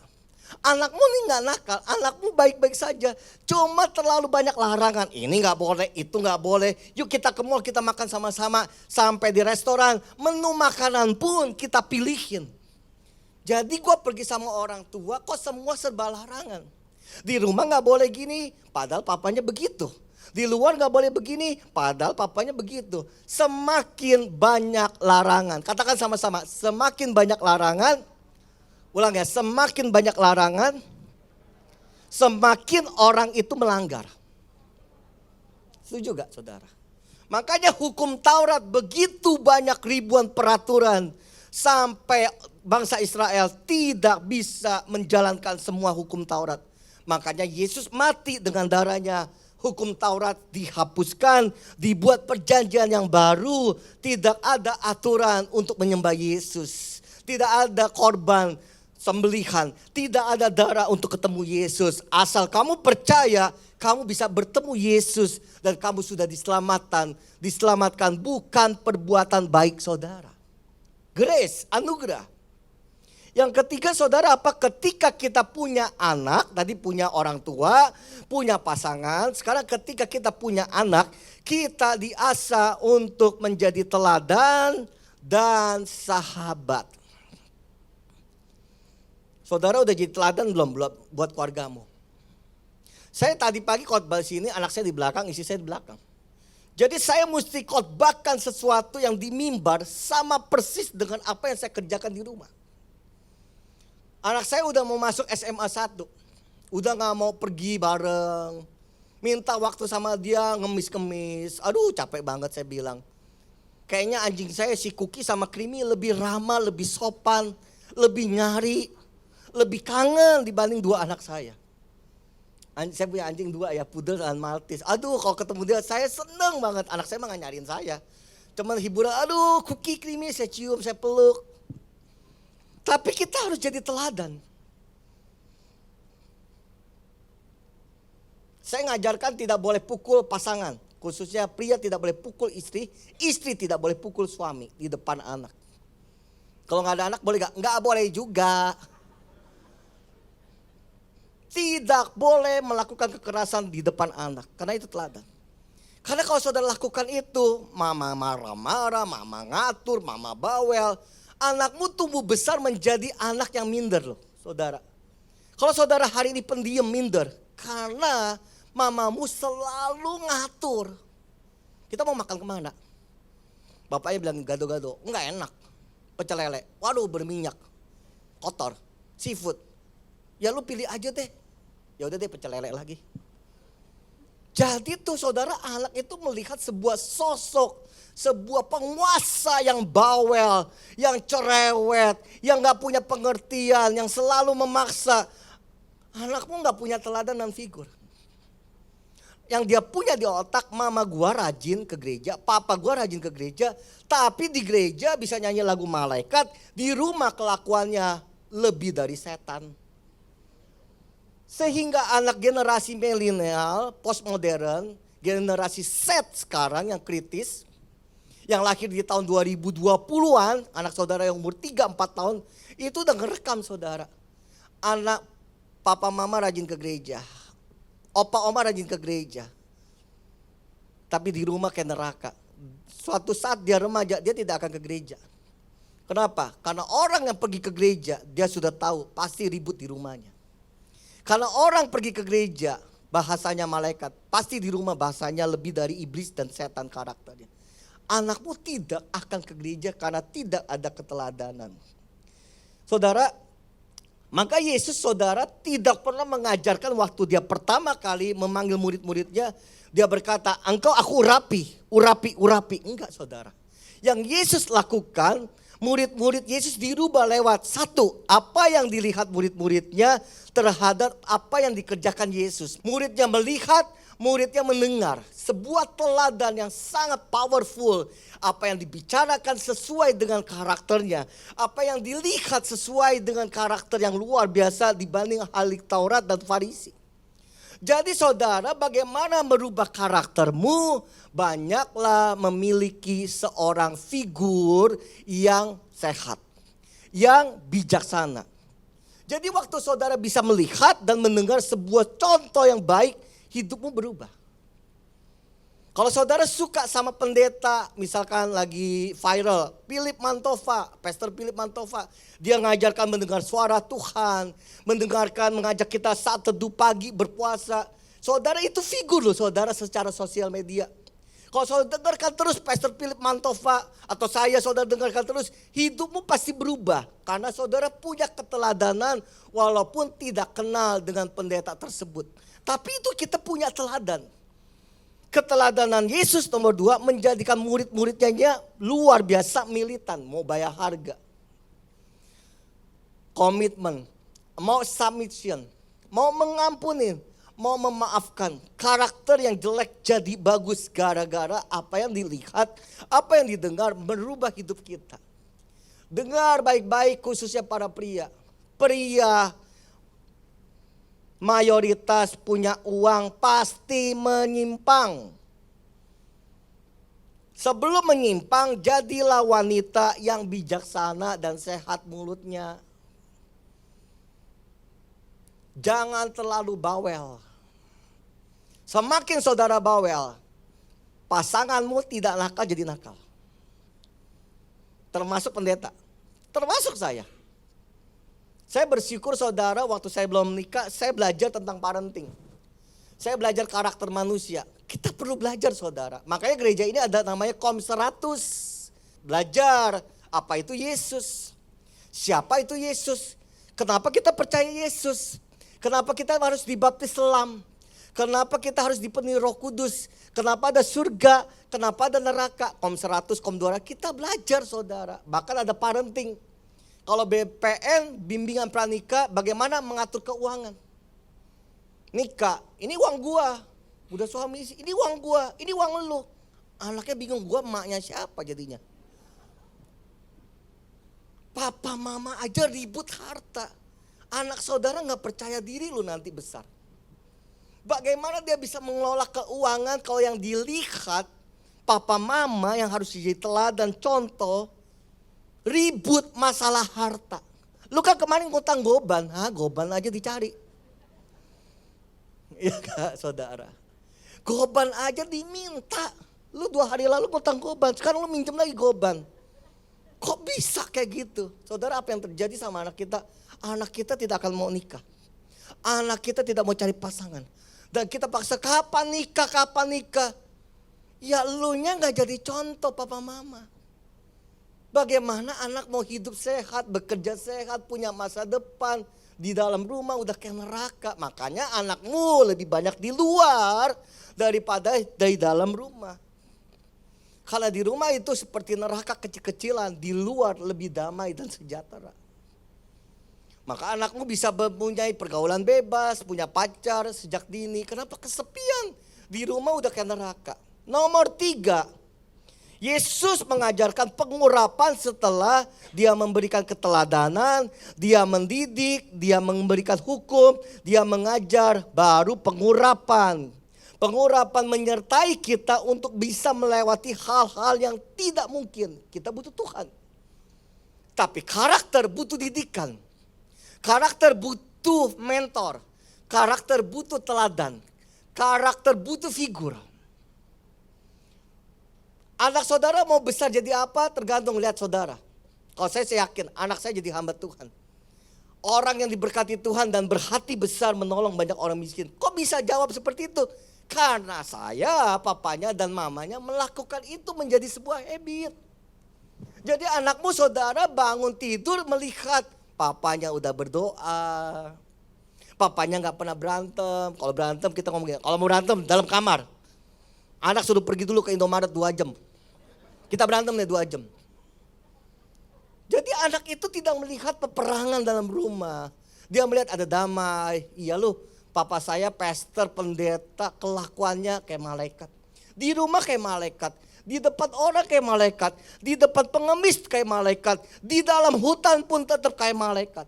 Anakmu nih gak nakal, anakmu baik-baik saja. Cuma terlalu banyak larangan. Ini gak boleh, itu gak boleh. Yuk kita ke mall, kita makan sama-sama. Sampai di restoran, menu makanan pun kita pilihin. Jadi gue pergi sama orang tua, kok semua serba larangan. Di rumah gak boleh gini, padahal papanya begitu. Di luar gak boleh begini, padahal papanya begitu. Semakin banyak larangan. Katakan sama-sama, semakin banyak larangan. Ulang ya, semakin banyak larangan, semakin orang itu melanggar. Setuju gak saudara? Makanya hukum Taurat begitu banyak ribuan peraturan. Sampai bangsa Israel tidak bisa menjalankan semua hukum Taurat. Makanya Yesus mati dengan darahnya. Hukum Taurat dihapuskan, dibuat perjanjian yang baru. Tidak ada aturan untuk menyembah Yesus. Tidak ada korban sembelihan. Tidak ada darah untuk ketemu Yesus. Asal kamu percaya, kamu bisa bertemu Yesus. Dan kamu sudah diselamatkan. Diselamatkan bukan perbuatan baik saudara. Grace, anugerah. Yang ketiga saudara apa? Ketika kita punya anak, tadi punya orang tua, punya pasangan. Sekarang ketika kita punya anak, kita diasah untuk menjadi teladan dan sahabat. Saudara udah jadi teladan belum buat keluargamu? Saya tadi pagi khotbah sini, anak saya di belakang, istri saya di belakang. Jadi saya mesti khotbahkan sesuatu yang di mimbar sama persis dengan apa yang saya kerjakan di rumah. Anak saya udah mau masuk SMA 1. Udah gak mau pergi bareng. Minta waktu sama dia ngemis-kemis. Aduh capek banget saya bilang. Kayaknya anjing saya si Cookie sama Creamy lebih ramah, lebih sopan, lebih nyari, lebih kangen dibanding dua anak saya. Saya punya anjing dua ya, Poodle dan Maltese. Aduh kalau ketemu dia saya seneng banget. Anak saya mah gak nyariin saya. Cuman hiburan, aduh Cookie, Creamy saya cium, saya peluk. Tapi kita harus jadi teladan. Saya ngajarkan tidak boleh pukul pasangan. Khususnya pria tidak boleh pukul istri. Istri tidak boleh pukul suami di depan anak. Kalau gak ada anak boleh gak? Gak boleh juga. Tidak boleh melakukan kekerasan di depan anak. Karena itu teladan. Karena kalau saudara lakukan itu, mama marah-marah, mama ngatur, mama bawel. Anakmu tumbuh besar menjadi anak yang minder loh saudara. Kalau saudara hari ini pendiam minder. Karena mamamu selalu ngatur. Kita mau makan kemana? Bapaknya bilang gado-gado. Enggak enak. Pecel lele. Waduh berminyak. Kotor. Seafood. Ya lu pilih aja deh. Ya udah deh pecel lele lagi. Jadi tuh saudara anak itu melihat sebuah sosok. Sebuah penguasa yang bawel, yang cerewet, yang gak punya pengertian, yang selalu memaksa. Anakmu gak punya teladan dan figur. Yang dia punya di otak, mama gua rajin ke gereja, papa gua rajin ke gereja. Tapi di gereja bisa nyanyi lagu malaikat, di rumah kelakuannya lebih dari setan. Sehingga anak generasi milenial, postmodern, generasi Z sekarang yang kritis, yang lahir di tahun 2020-an, anak saudara yang umur 3-4 tahun, itu udah ngerekam saudara. Anak papa mama rajin ke gereja, opa oma rajin ke gereja. Tapi di rumah kayak neraka. Suatu saat dia remaja, dia tidak akan ke gereja. Kenapa? Karena orang yang pergi ke gereja, dia sudah tahu pasti ribut di rumahnya. Karena orang pergi ke gereja, bahasanya malaikat, pasti di rumah bahasanya lebih dari iblis dan setan karakternya. Anakmu tidak akan ke gereja karena tidak ada keteladanan. Saudara, maka Yesus saudara tidak pernah mengajarkan waktu dia pertama kali memanggil murid-muridnya. Dia berkata, engkau aku urapi. Enggak saudara. Yang Yesus lakukan, murid-murid Yesus dirubah lewat satu. Apa yang dilihat murid-muridnya terhadap apa yang dikerjakan Yesus. Muridnya melihat, muridnya mendengar sebuah teladan yang sangat powerful. Apa yang dibicarakan sesuai dengan karakternya. Apa yang dilihat sesuai dengan karakter yang luar biasa dibanding ahli Taurat dan Farisi. Jadi saudara, bagaimana merubah karaktermu? Banyaklah memiliki seorang figur yang sehat, yang bijaksana. Jadi waktu saudara bisa melihat dan mendengar sebuah contoh yang baik, hidupmu berubah. Kalau saudara suka sama pendeta, misalkan lagi viral, Philip Mantova, Pastor Philip Mantova, dia mengajarkan mendengar suara Tuhan, mengajak kita saat teduh pagi berpuasa. Saudara itu figur loh saudara secara sosial media. Kalau saudara dengarkan terus Pastor Philip Mantova atau saudara dengarkan terus, hidupmu pasti berubah. Karena saudara punya keteladanan walaupun tidak kenal dengan pendeta tersebut. Tapi itu kita punya teladan. Keteladanan Yesus nomor 2 menjadikan murid-muridnya luar biasa militan, mau bayar harga. Komitmen, mau submission, mau mengampuni, mau memaafkan. Karakter yang jelek jadi bagus gara-gara apa yang dilihat, apa yang didengar merubah hidup kita. Dengar baik-baik khususnya para pria. Pria mayoritas punya uang pasti menyimpang. Sebelum menyimpang, jadilah wanita yang bijaksana dan sehat mulutnya. Jangan terlalu bawel. Semakin saudara bawel, pasanganmu tidak nakal jadi nakal. Termasuk pendeta, termasuk saya. Saya bersyukur saudara waktu saya belum menikah, saya belajar tentang parenting. Saya belajar karakter manusia. Kita perlu belajar saudara. Makanya gereja ini ada namanya KOM 100. Belajar apa itu Yesus. Siapa itu Yesus. Kenapa kita percaya Yesus. Kenapa kita harus dibaptis selam. Kenapa kita harus dipenuhi Roh Kudus. Kenapa ada surga. Kenapa ada neraka. KOM 100, KOM 200. Kita belajar saudara. Bahkan ada parenting. Kalau BPN, bimbingan pranikah, bagaimana mengatur keuangan. Nikah, ini uang gua. Udah suami istri, ini uang gua, ini uang lu. Anaknya bingung, gua emaknya siapa jadinya. Papa mama aja ribut harta. Anak saudara gak percaya diri lu nanti besar. Bagaimana dia bisa mengelola keuangan kalau yang dilihat papa mama yang harus jadi teladan contoh. Ribut masalah harta. Lu kan kemarin ngutang goban. Goban aja dicari. Iya gak saudara? Goban aja diminta. Lu 2 hari lalu ngutang goban. Sekarang lu minjem lagi goban. Kok bisa kayak gitu? Saudara, apa yang terjadi sama anak kita? Anak kita tidak akan mau nikah. Anak kita tidak mau cari pasangan. Dan kita paksa kapan nikah, kapan nikah. Ya elunya gak jadi contoh papa mama. Bagaimana anak mau hidup sehat, bekerja sehat, punya masa depan. Di dalam rumah udah kayak neraka. Makanya anakmu lebih banyak di luar daripada di dalam rumah. Kalau di rumah itu seperti neraka kecil-kecilan, di luar lebih damai dan sejahtera. Maka anakmu bisa mempunyai pergaulan bebas, punya pacar sejak dini. Kenapa kesepian? Di rumah udah kayak neraka. Nomor 3. Yesus mengajarkan pengurapan setelah dia memberikan keteladanan, dia mendidik, dia memberikan hukum, dia mengajar, baru pengurapan. Pengurapan menyertai kita untuk bisa melewati hal-hal yang tidak mungkin. Kita butuh Tuhan. Tapi karakter butuh didikan. Karakter butuh mentor. Karakter butuh teladan. Karakter butuh figur. Anak saudara mau besar jadi apa tergantung lihat saudara. Kalau saya yakin anak saya jadi hamba Tuhan. Orang yang diberkati Tuhan dan berhati besar menolong banyak orang miskin. Kok bisa jawab seperti itu? Karena saya, papanya dan mamanya melakukan itu menjadi sebuah habit. Jadi anakmu saudara bangun tidur melihat papanya udah berdoa. Papanya gak pernah berantem. Kalau berantem kita ngomongin, kalau mau berantem dalam kamar. Anak suruh pergi dulu ke Indomaret 2 jam. Kita berantem nih 2 jam. Jadi anak itu tidak melihat peperangan dalam rumah. Dia melihat ada damai. Iya loh, Papa saya pastor, pendeta, kelakuannya kayak malaikat. Di rumah kayak malaikat, di depan orang kayak malaikat, di depan pengemis kayak malaikat, di dalam hutan pun tetap kayak malaikat.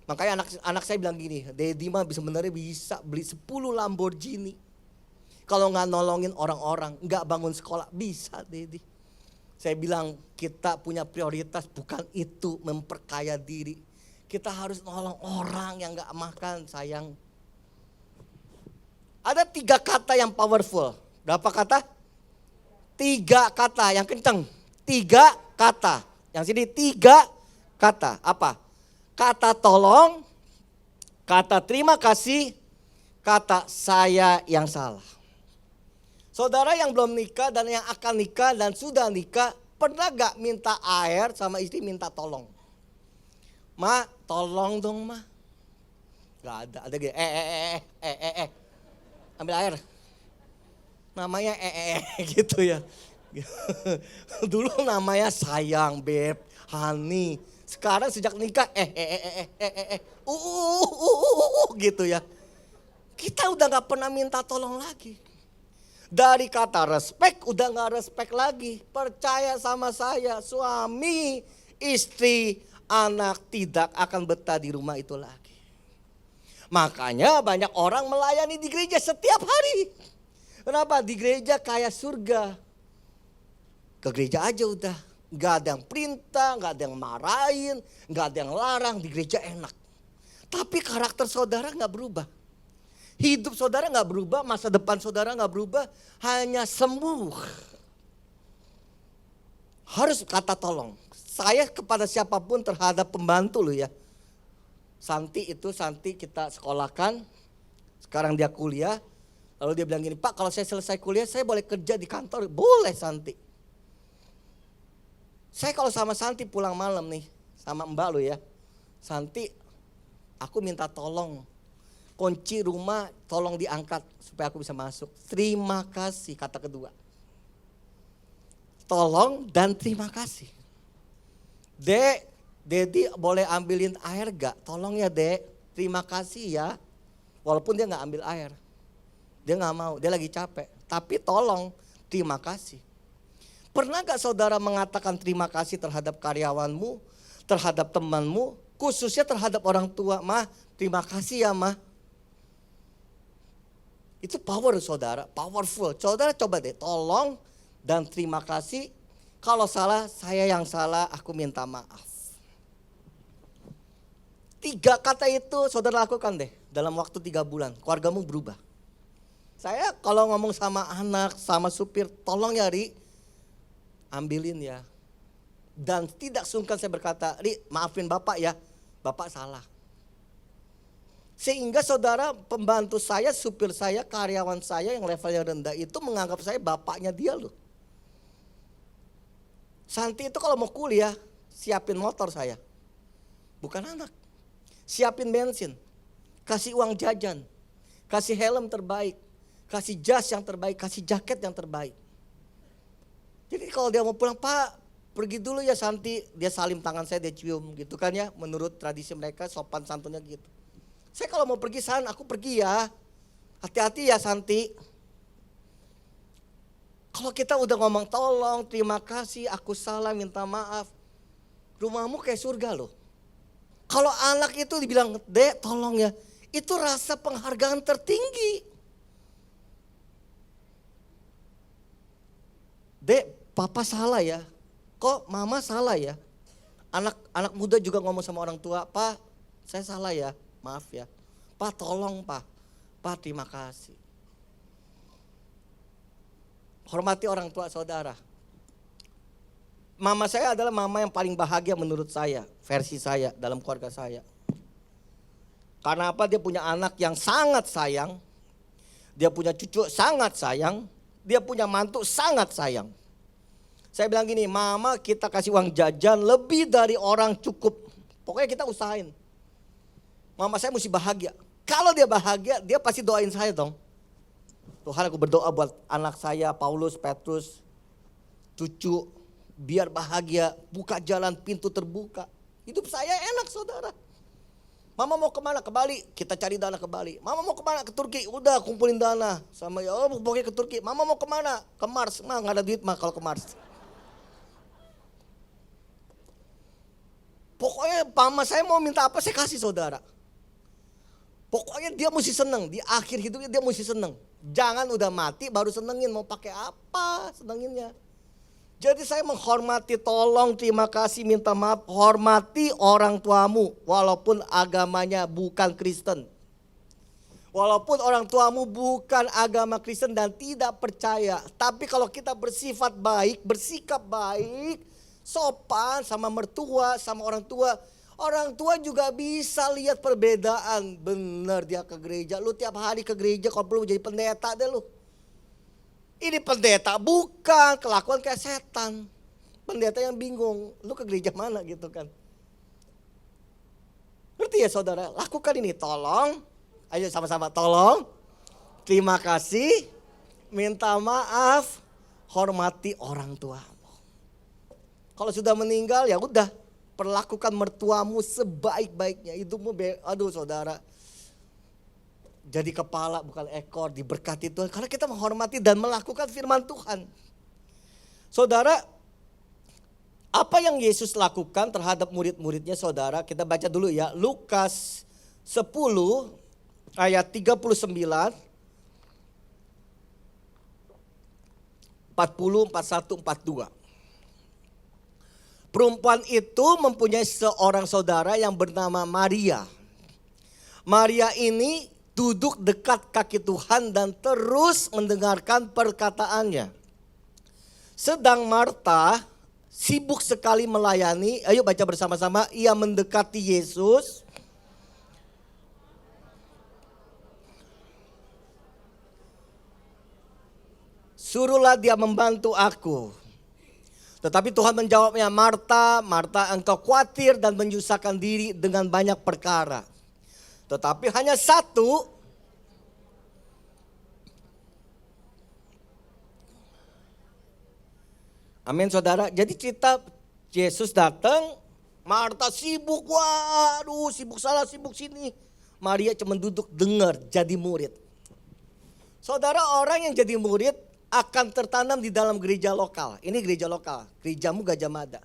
Makanya anak saya bilang gini, Dedi mah sebenarnya bisa beli 10 Lamborghini. Kalau nggak nolongin orang-orang, nggak bangun sekolah, bisa Dedi. Saya bilang kita punya prioritas bukan itu memperkaya diri. Kita harus nolong orang yang nggak makan, sayang. Ada 3 kata yang powerful. Berapa kata? 3 kata yang kenceng. 3 kata. Yang sini 3 kata. Apa? Kata tolong, kata terima kasih, kata saya yang salah. Saudara yang belum nikah dan yang akan nikah dan sudah nikah, pernah gak minta air sama istri minta tolong? Ma, tolong dong ma. Gak ada, ada gini, ambil air. Namanya gitu ya. Dulu namanya sayang, beb, honey. Sekarang sejak nikah gitu ya. Kita udah gak pernah minta tolong lagi. Dari kata respect udah gak respect lagi. Percaya sama saya, suami, istri, anak tidak akan betah di rumah itu lagi. Makanya banyak orang melayani di gereja setiap hari. Kenapa? Di gereja kayak surga. Ke gereja aja udah. Gak ada yang perintah, gak ada yang marahin, gak ada yang larang, di gereja enak. Tapi karakter saudara gak berubah. Hidup saudara gak berubah, masa depan saudara gak berubah, hanya sembuh. Harus kata tolong. Saya kepada siapapun terhadap pembantu loh ya. Santi kita sekolahkan, sekarang dia kuliah. Lalu dia bilang gini, Pak kalau saya selesai kuliah saya boleh kerja di kantor? Boleh Santi. Saya kalau sama Santi pulang malam nih, sama Mbak lo ya. Santi, aku minta tolong. Kunci rumah tolong diangkat supaya aku bisa masuk. Terima kasih kata kedua. Tolong dan terima kasih. Dek, Dedi boleh ambilin air gak? Tolong ya Dek, terima kasih ya. Walaupun dia gak ambil air. Dia gak mau, dia lagi capek. Tapi tolong, terima kasih. Pernah gak saudara mengatakan terima kasih terhadap karyawanmu, terhadap temanmu, khususnya terhadap orang tua? Mah, terima kasih ya mah. Itu power saudara, powerful. Saudara coba deh, tolong dan terima kasih. Kalau salah, saya yang salah, aku minta maaf. 3 kata itu saudara lakukan deh dalam waktu 3 bulan, keluargamu berubah. Saya kalau ngomong sama anak, sama supir, tolong ya Ri, ambilin ya. Dan tidak sungkan saya berkata, Ri maafin bapak ya, bapak salah. Sehingga saudara pembantu saya, supir saya, karyawan saya yang levelnya rendah itu menganggap saya bapaknya dia loh. Santi itu kalau mau kuliah, siapin motor saya. Bukan anak. Siapin bensin, kasih uang jajan, kasih helm terbaik, kasih jas yang terbaik, kasih jaket yang terbaik. Jadi kalau dia mau pulang, Pak pergi dulu ya Santi, dia salim tangan saya, dia cium gitu kan ya. Menurut tradisi mereka sopan santunnya gitu. Saya kalau mau pergi San, aku pergi ya. Hati-hati ya Santi. Kalau kita udah ngomong tolong, terima kasih, aku salah, minta maaf. Rumahmu kayak surga loh. Kalau anak itu dibilang, Dek tolong ya. Itu rasa penghargaan tertinggi. Dek, papa salah ya. Kok mama salah ya? Anak muda juga ngomong sama orang tua, Pak saya salah ya, maaf ya. Pak tolong Pak, Pak terima kasih. Hormati orang tua saudara. Mama saya adalah mama yang paling bahagia menurut saya, versi saya dalam keluarga saya. Karena apa? Dia punya anak yang sangat sayang. Dia punya cucu sangat sayang. Dia punya mantu sangat sayang. Saya bilang gini, mama kita kasih uang jajan lebih dari orang cukup. Pokoknya kita usahain. Mama saya mesti bahagia. Kalau dia bahagia, dia pasti doain saya dong. Tuhan aku berdoa buat anak saya, Paulus, Petrus, cucu. Biar bahagia, buka jalan, pintu terbuka. Hidup saya enak saudara. Mama mau kemana? Ke Bali. Kita cari dana ke Bali. Mama mau kemana? Ke Turki. Udah kumpulin dana. Sama ya, oh pokoknya ke Turki. Mama mau kemana? Ke Mars. Mah nggak ada duit mah kalau ke Mars. Pokoknya mama saya mau minta apa saya kasih saudara. Pokoknya dia mesti seneng. Di akhir hidupnya dia mesti seneng. Jangan udah mati baru senengin. Mau pakai apa senenginnya. Jadi saya menghormati, tolong, terima kasih, minta maaf, hormati orang tuamu walaupun agamanya bukan Kristen. Walaupun orang tuamu bukan agama Kristen dan tidak percaya. Tapi kalau kita bersifat baik, bersikap baik, sopan sama mertua, sama orang tua juga bisa lihat perbedaan. Benar dia ke gereja, lu tiap hari ke gereja kalau perlu jadi pendeta deh lu. Ini pendeta bukan, kelakuan kayak setan. Pendeta yang bingung, lu ke gereja mana gitu kan. Ngerti ya saudara, lakukan ini, tolong. Ayo sama-sama, tolong. Terima kasih, minta maaf, hormati orang tuamu. Kalau sudah meninggal ya udah, perlakukan mertuamu sebaik-baiknya. Hidupmu, aduh saudara. Jadi kepala bukan ekor, diberkati Tuhan. Karena kita menghormati dan melakukan firman Tuhan. Saudara, apa yang Yesus lakukan terhadap murid-muridnya saudara? Kita baca dulu ya. Lukas 10 ayat 39. 40, 41, 42. Perempuan itu mempunyai seorang saudara yang bernama Maria. Maria ini duduk dekat kaki Tuhan dan terus mendengarkan perkataannya. Sedang Marta sibuk sekali melayani. Ayo baca bersama-sama. Ia mendekati Yesus. Suruhlah dia membantu aku. Tetapi Tuhan menjawabnya, Marta, Marta, engkau khawatir dan menyusahkan diri dengan banyak perkara. Tetapi hanya satu. Amin saudara. Jadi cerita Yesus datang, Marta sibuk, waduh sibuk sana sibuk sini. Maria cuma duduk dengar jadi murid. Saudara, orang yang jadi murid akan tertanam di dalam gereja lokal. Ini gereja lokal, gerejamu Gajah Mada.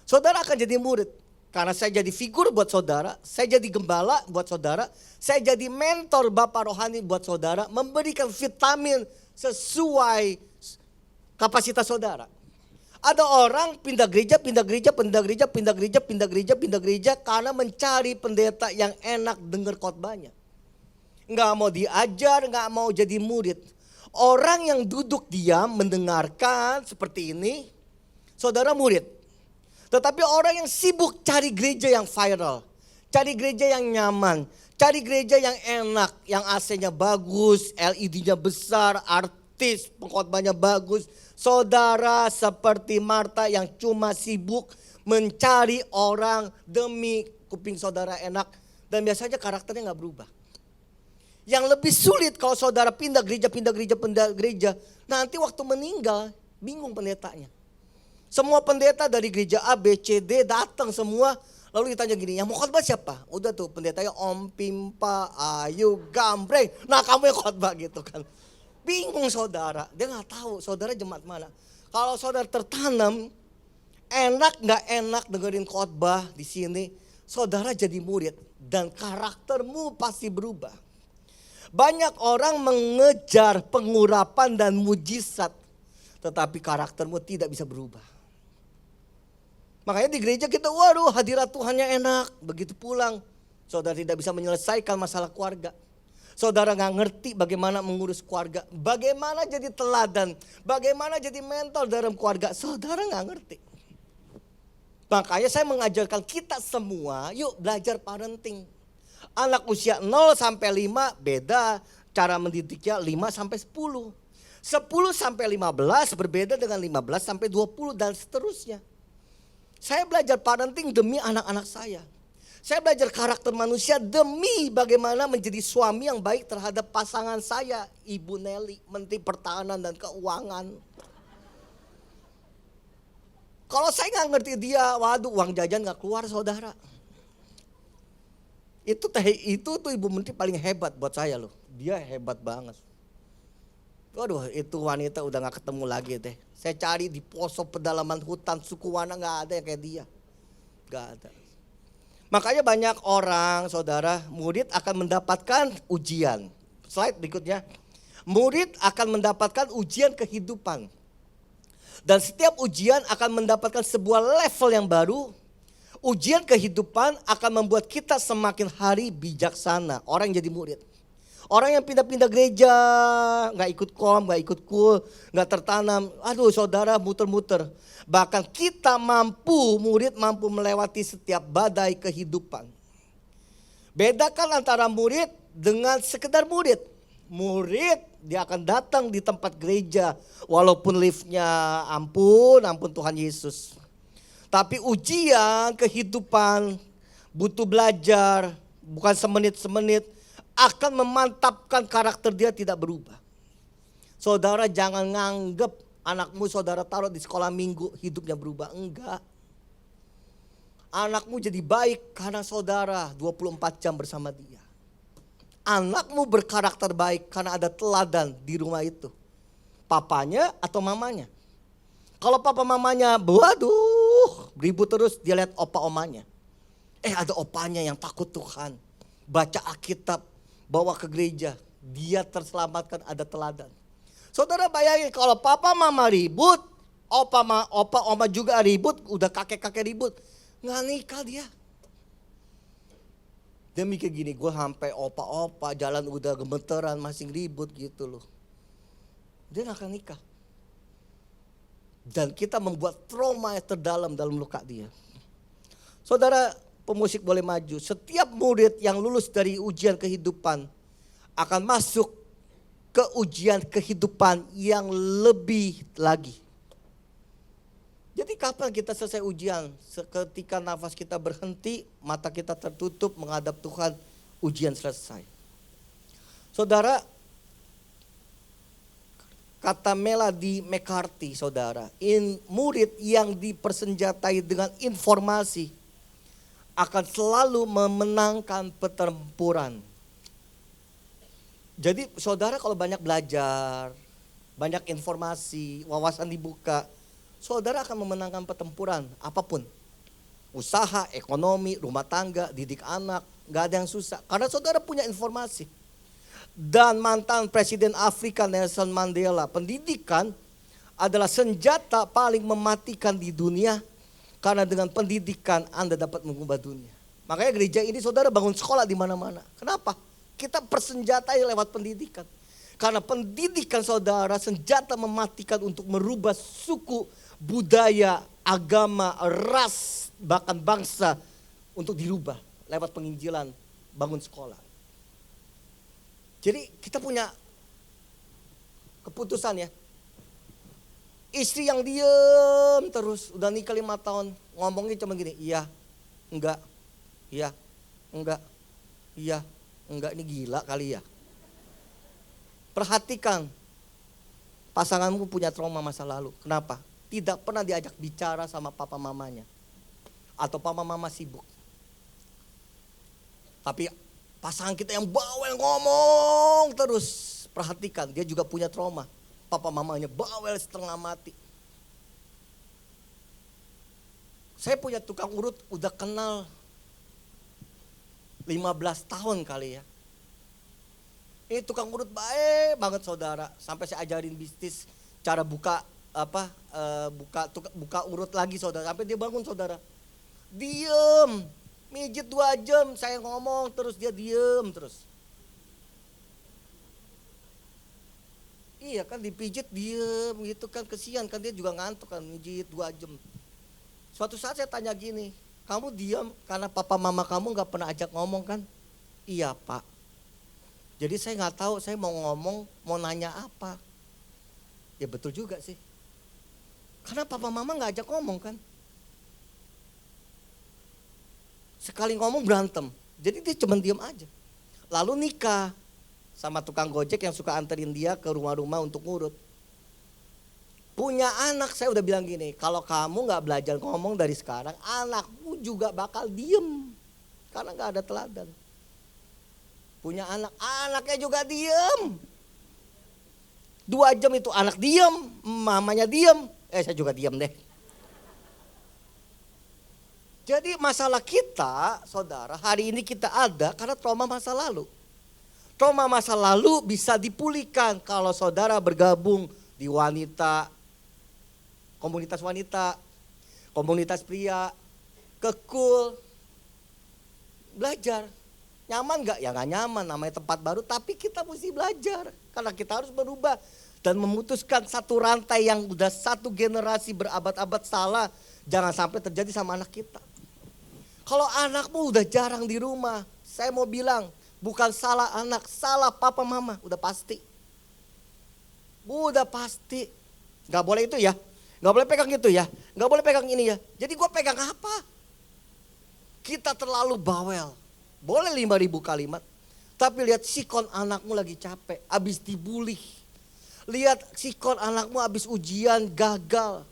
Saudara akan jadi murid. Karena saya jadi figur buat saudara, saya jadi gembala buat saudara, saya jadi mentor bapak rohani buat saudara, memberikan vitamin sesuai kapasitas saudara. Ada orang pindah gereja karena mencari pendeta yang enak dengar khotbahnya. Nggak mau diajar, nggak mau jadi murid. Orang yang duduk diam mendengarkan seperti ini, saudara murid. Tetapi orang yang sibuk cari gereja yang viral, cari gereja yang nyaman, cari gereja yang enak, yang AC-nya bagus, LED-nya besar, artis, pengkhotbahnya bagus. Saudara seperti Marta yang cuma sibuk mencari orang demi kuping saudara enak. Dan biasanya karakternya gak berubah. Yang lebih sulit kalau saudara pindah gereja. Nanti waktu meninggal bingung pendetanya. Semua pendeta dari gereja A, B, C, D datang semua. Lalu ditanya gini, yang mau khotbah siapa? Udah tuh pendetanya Om Pimpa, Ayu, Gambreng. Nah kamu yang khotbah gitu kan. Bingung saudara, dia gak tahu saudara jemaat mana. Kalau saudara tertanam, enak gak enak dengerin khotbah di sini. Saudara jadi murid dan karaktermu pasti berubah. Banyak orang mengejar pengurapan dan mujizat. Tetapi karaktermu tidak bisa berubah. Makanya di gereja kita, waduh hadirat Tuhannya enak. Begitu pulang, saudara tidak bisa menyelesaikan masalah keluarga. Saudara gak ngerti bagaimana mengurus keluarga. Bagaimana jadi teladan. Bagaimana jadi mentor dalam keluarga. Saudara gak ngerti. Makanya saya mengajarkan kita semua, yuk belajar parenting. Anak usia 0 sampai 5 beda cara mendidiknya 5 sampai 10. 10 sampai 15 berbeda dengan 15 sampai 20 dan seterusnya. Saya belajar parenting demi anak-anak saya. Saya belajar karakter manusia demi bagaimana menjadi suami yang baik terhadap pasangan saya, Ibu Nelly, Menteri Pertahanan dan Keuangan. Kalau saya nggak ngerti dia, waduh uang jajan nggak keluar saudara. Itu tuh Ibu Menteri paling hebat buat saya loh. Dia hebat banget. Waduh, itu wanita udah gak ketemu lagi deh. Saya cari di pelosok pedalaman hutan suku Wana, gak ada yang kayak dia. Gak ada. Makanya banyak orang, saudara, murid akan mendapatkan ujian. Slide berikutnya. Murid akan mendapatkan ujian kehidupan. Dan setiap ujian akan mendapatkan sebuah level yang baru. Ujian kehidupan akan membuat kita semakin hari bijaksana. Orang yang jadi murid. Orang yang pindah-pindah gereja, gak ikut gak ikut kul, gak tertanam. Aduh saudara, muter-muter. Bahkan kita murid mampu melewati setiap badai kehidupan. Bedakan antara murid dengan sekedar murid. Murid dia akan datang di tempat gereja walaupun liftnya ampun Tuhan Yesus. Tapi ujian kehidupan butuh belajar, bukan semenit-semenit, akan memantapkan karakter dia tidak berubah. Saudara jangan nganggep anakmu saudara taruh di sekolah minggu hidupnya berubah. Enggak. Anakmu jadi baik karena saudara 24 jam bersama dia. Anakmu berkarakter baik karena ada teladan di rumah itu. Papanya atau mamanya. Kalau papa mamanya waduh ribut terus, dia lihat opa omanya. Ada opanya yang takut Tuhan. Baca Alkitab, bawa ke gereja. Dia terselamatkan, ada teladan. Saudara bayangin kalau papa mama ribut, opa oma juga ribut, udah kakek-kakek ribut. Nggak nikah dia. Dia mikir gini, gue sampai opa jalan udah gemeteran masih ribut gitu loh. Dia gak akan nikah. Dan kita membuat trauma yang terdalam dalam luka dia. Saudara pemusik boleh maju. Setiap murid yang lulus dari ujian kehidupan akan masuk ke ujian kehidupan yang lebih lagi. Jadi kapan kita selesai ujian? Ketika nafas kita berhenti, mata kita tertutup menghadap Tuhan, ujian selesai. Saudara, kata Melody McCarthy, saudara, murid yang dipersenjatai dengan informasi akan selalu memenangkan pertempuran. Jadi saudara kalau banyak belajar, banyak informasi, wawasan dibuka, saudara akan memenangkan pertempuran apapun. Usaha, ekonomi, rumah tangga, didik anak, gak ada yang susah. Karena saudara punya informasi. Dan mantan Presiden Afrika Nelson Mandela, pendidikan adalah senjata paling mematikan di dunia. Karena dengan pendidikan Anda dapat mengubah dunia. Makanya gereja ini saudara bangun sekolah di mana-mana. Kenapa? Kita persenjatai lewat pendidikan. Karena pendidikan saudara senjata mematikan untuk merubah suku, budaya, agama, ras, bahkan bangsa untuk dirubah lewat penginjilan, bangun sekolah. Jadi kita punya keputusan ya. Istri yang diem terus, udah nikah 5 tahun, ngomongnya cuma gini, iya, enggak, iya, enggak, iya, enggak, ini gila kali ya. Perhatikan, pasanganmu punya trauma masa lalu. Kenapa? Tidak pernah diajak bicara sama papa mamanya. Atau papa mama sibuk. Tapi pasangan kita yang bawel ngomong terus. Perhatikan, dia juga punya trauma. Papa mamanya bawel setengah mati. Saya punya tukang urut udah kenal 15 tahun kali ya. Ini tukang urut baik banget saudara. Sampai saya ajarin bisnis cara buka urut lagi saudara. Sampai dia bangun saudara. Diem, mijit 2 jam saya ngomong terus dia diem terus. Iya kan dipijit diem gitu kan, kesian kan dia juga ngantuk kan mijit 2 jam. Suatu saat saya tanya gini, kamu diam karena papa mama kamu gak pernah ajak ngomong kan? Iya pak. Jadi saya gak tahu saya mau ngomong, mau nanya apa. Ya betul juga sih. Karena papa mama gak ajak ngomong kan. Sekali ngomong berantem, jadi dia cuma diam aja. Lalu nikah sama tukang gojek yang suka anterin dia ke rumah-rumah untuk ngurut. Punya anak, saya udah bilang gini, kalau kamu gak belajar ngomong dari sekarang, anakmu juga bakal diem. Karena gak ada teladan. punya anak, anaknya juga diem. 2 jam itu anak diem, mamanya diem, saya juga diem deh. Jadi masalah kita, saudara, hari ini kita ada karena trauma masa lalu. Trauma masa lalu bisa dipulihkan kalau saudara bergabung di komunitas wanita, komunitas pria, kekul, belajar. Nyaman gak? Ya gak nyaman, namanya tempat baru, tapi kita mesti belajar. Karena kita harus berubah dan memutuskan satu rantai yang udah satu generasi berabad-abad salah. Jangan sampai terjadi sama anak kita. Kalau anakmu udah jarang di rumah, saya mau bilang bukan salah anak, salah papa mama, udah pasti. Udah pasti. Gak boleh itu ya, gak boleh pegang itu ya, gak boleh pegang ini ya. Jadi gue pegang apa? Kita terlalu bawel. Boleh 5.000 kalimat, tapi lihat sikon anakmu lagi capek, habis dibully. Lihat sikon anakmu habis ujian gagal,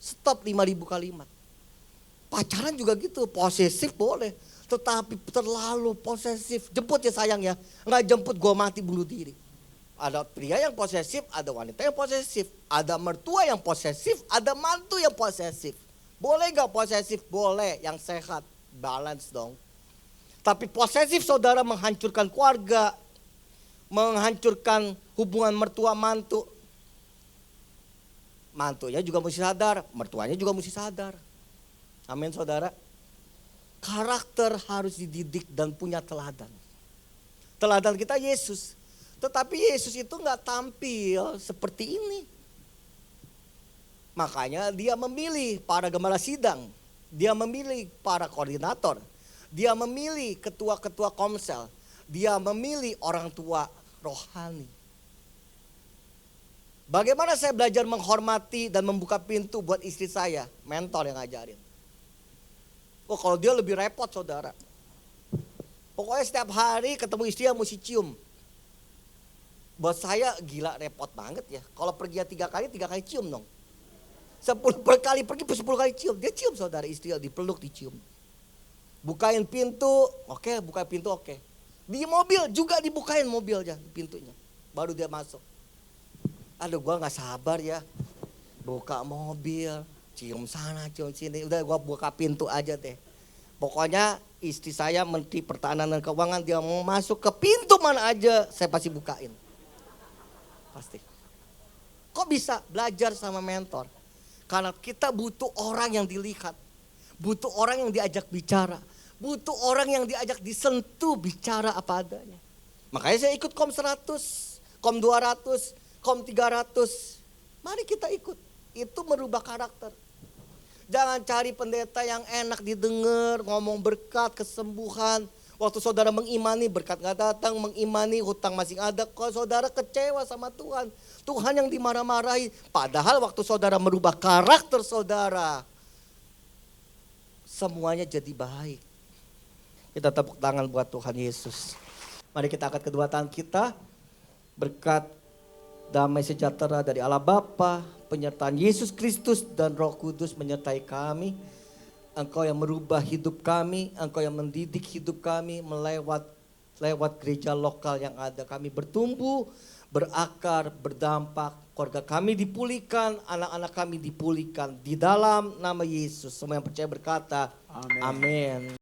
stop 5.000 kalimat. Pacaran juga gitu, posesif boleh, tetapi terlalu posesif. Jemput ya sayang ya, nggak jemput gue mati bunuh diri. Ada pria yang posesif, ada wanita yang posesif, ada mertua yang posesif, ada mantu yang posesif. Boleh gak posesif? Boleh, yang sehat, balance dong. Tapi posesif saudara menghancurkan keluarga, menghancurkan hubungan mertua mantu. Mantunya juga mesti sadar, mertuanya juga mesti sadar. Amin saudara. Karakter harus dididik dan punya teladan. Teladan kita Yesus. Tetapi Yesus itu gak tampil seperti ini. Makanya dia memilih para gembala sidang. Dia memilih para koordinator. Dia memilih ketua-ketua komsel. Dia memilih orang tua rohani. Bagaimana saya belajar menghormati dan membuka pintu buat istri saya? Mentor yang ngajarin. Oh kalau dia lebih repot saudara. Pokoknya setiap hari ketemu istri yang mesti cium. Buat saya gila repot banget ya. Kalau pergi 3 kali cium dong. 10 kali pergi 10 kali cium. Dia cium saudara, istri dipeluk dicium. Bukain pintu, oke, buka pintu oke. Di mobil juga dibukain mobilnya, pintunya. Baru dia masuk. Aduh gua gak sabar ya. Buka mobil, cium sana, cium sini. Udah gua buka pintu aja deh. Pokoknya istri saya Menteri Pertahanan dan Keuangan, dia mau masuk ke pintu mana aja, saya pasti bukain. Pasti. Kok bisa? Belajar sama mentor. Karena kita butuh orang yang dilihat. Butuh orang yang diajak bicara. Butuh orang yang diajak disentuh bicara apa adanya. Makanya saya ikut KOM 100, KOM 200, KOM 300. Mari kita ikut. Itu merubah karakter. Jangan cari pendeta yang enak didengar, ngomong berkat, kesembuhan. Waktu saudara mengimani, berkat gak datang, mengimani, hutang masih ada. Kalau saudara kecewa sama Tuhan, Tuhan yang dimarah-marahi. Padahal waktu saudara merubah karakter saudara, semuanya jadi baik. Kita tepuk tangan buat Tuhan Yesus. Mari kita angkat kedua tangan kita. Berkat damai sejahtera dari Allah Bapa, penyertaan Yesus Kristus dan Roh Kudus menyertai kami. Engkau yang merubah hidup kami, Engkau yang mendidik hidup kami lewat gereja lokal yang ada. Kami bertumbuh, berakar, berdampak. Keluarga kami dipulihkan, anak-anak kami dipulihkan. Di dalam nama Yesus, semua yang percaya berkata, Amin.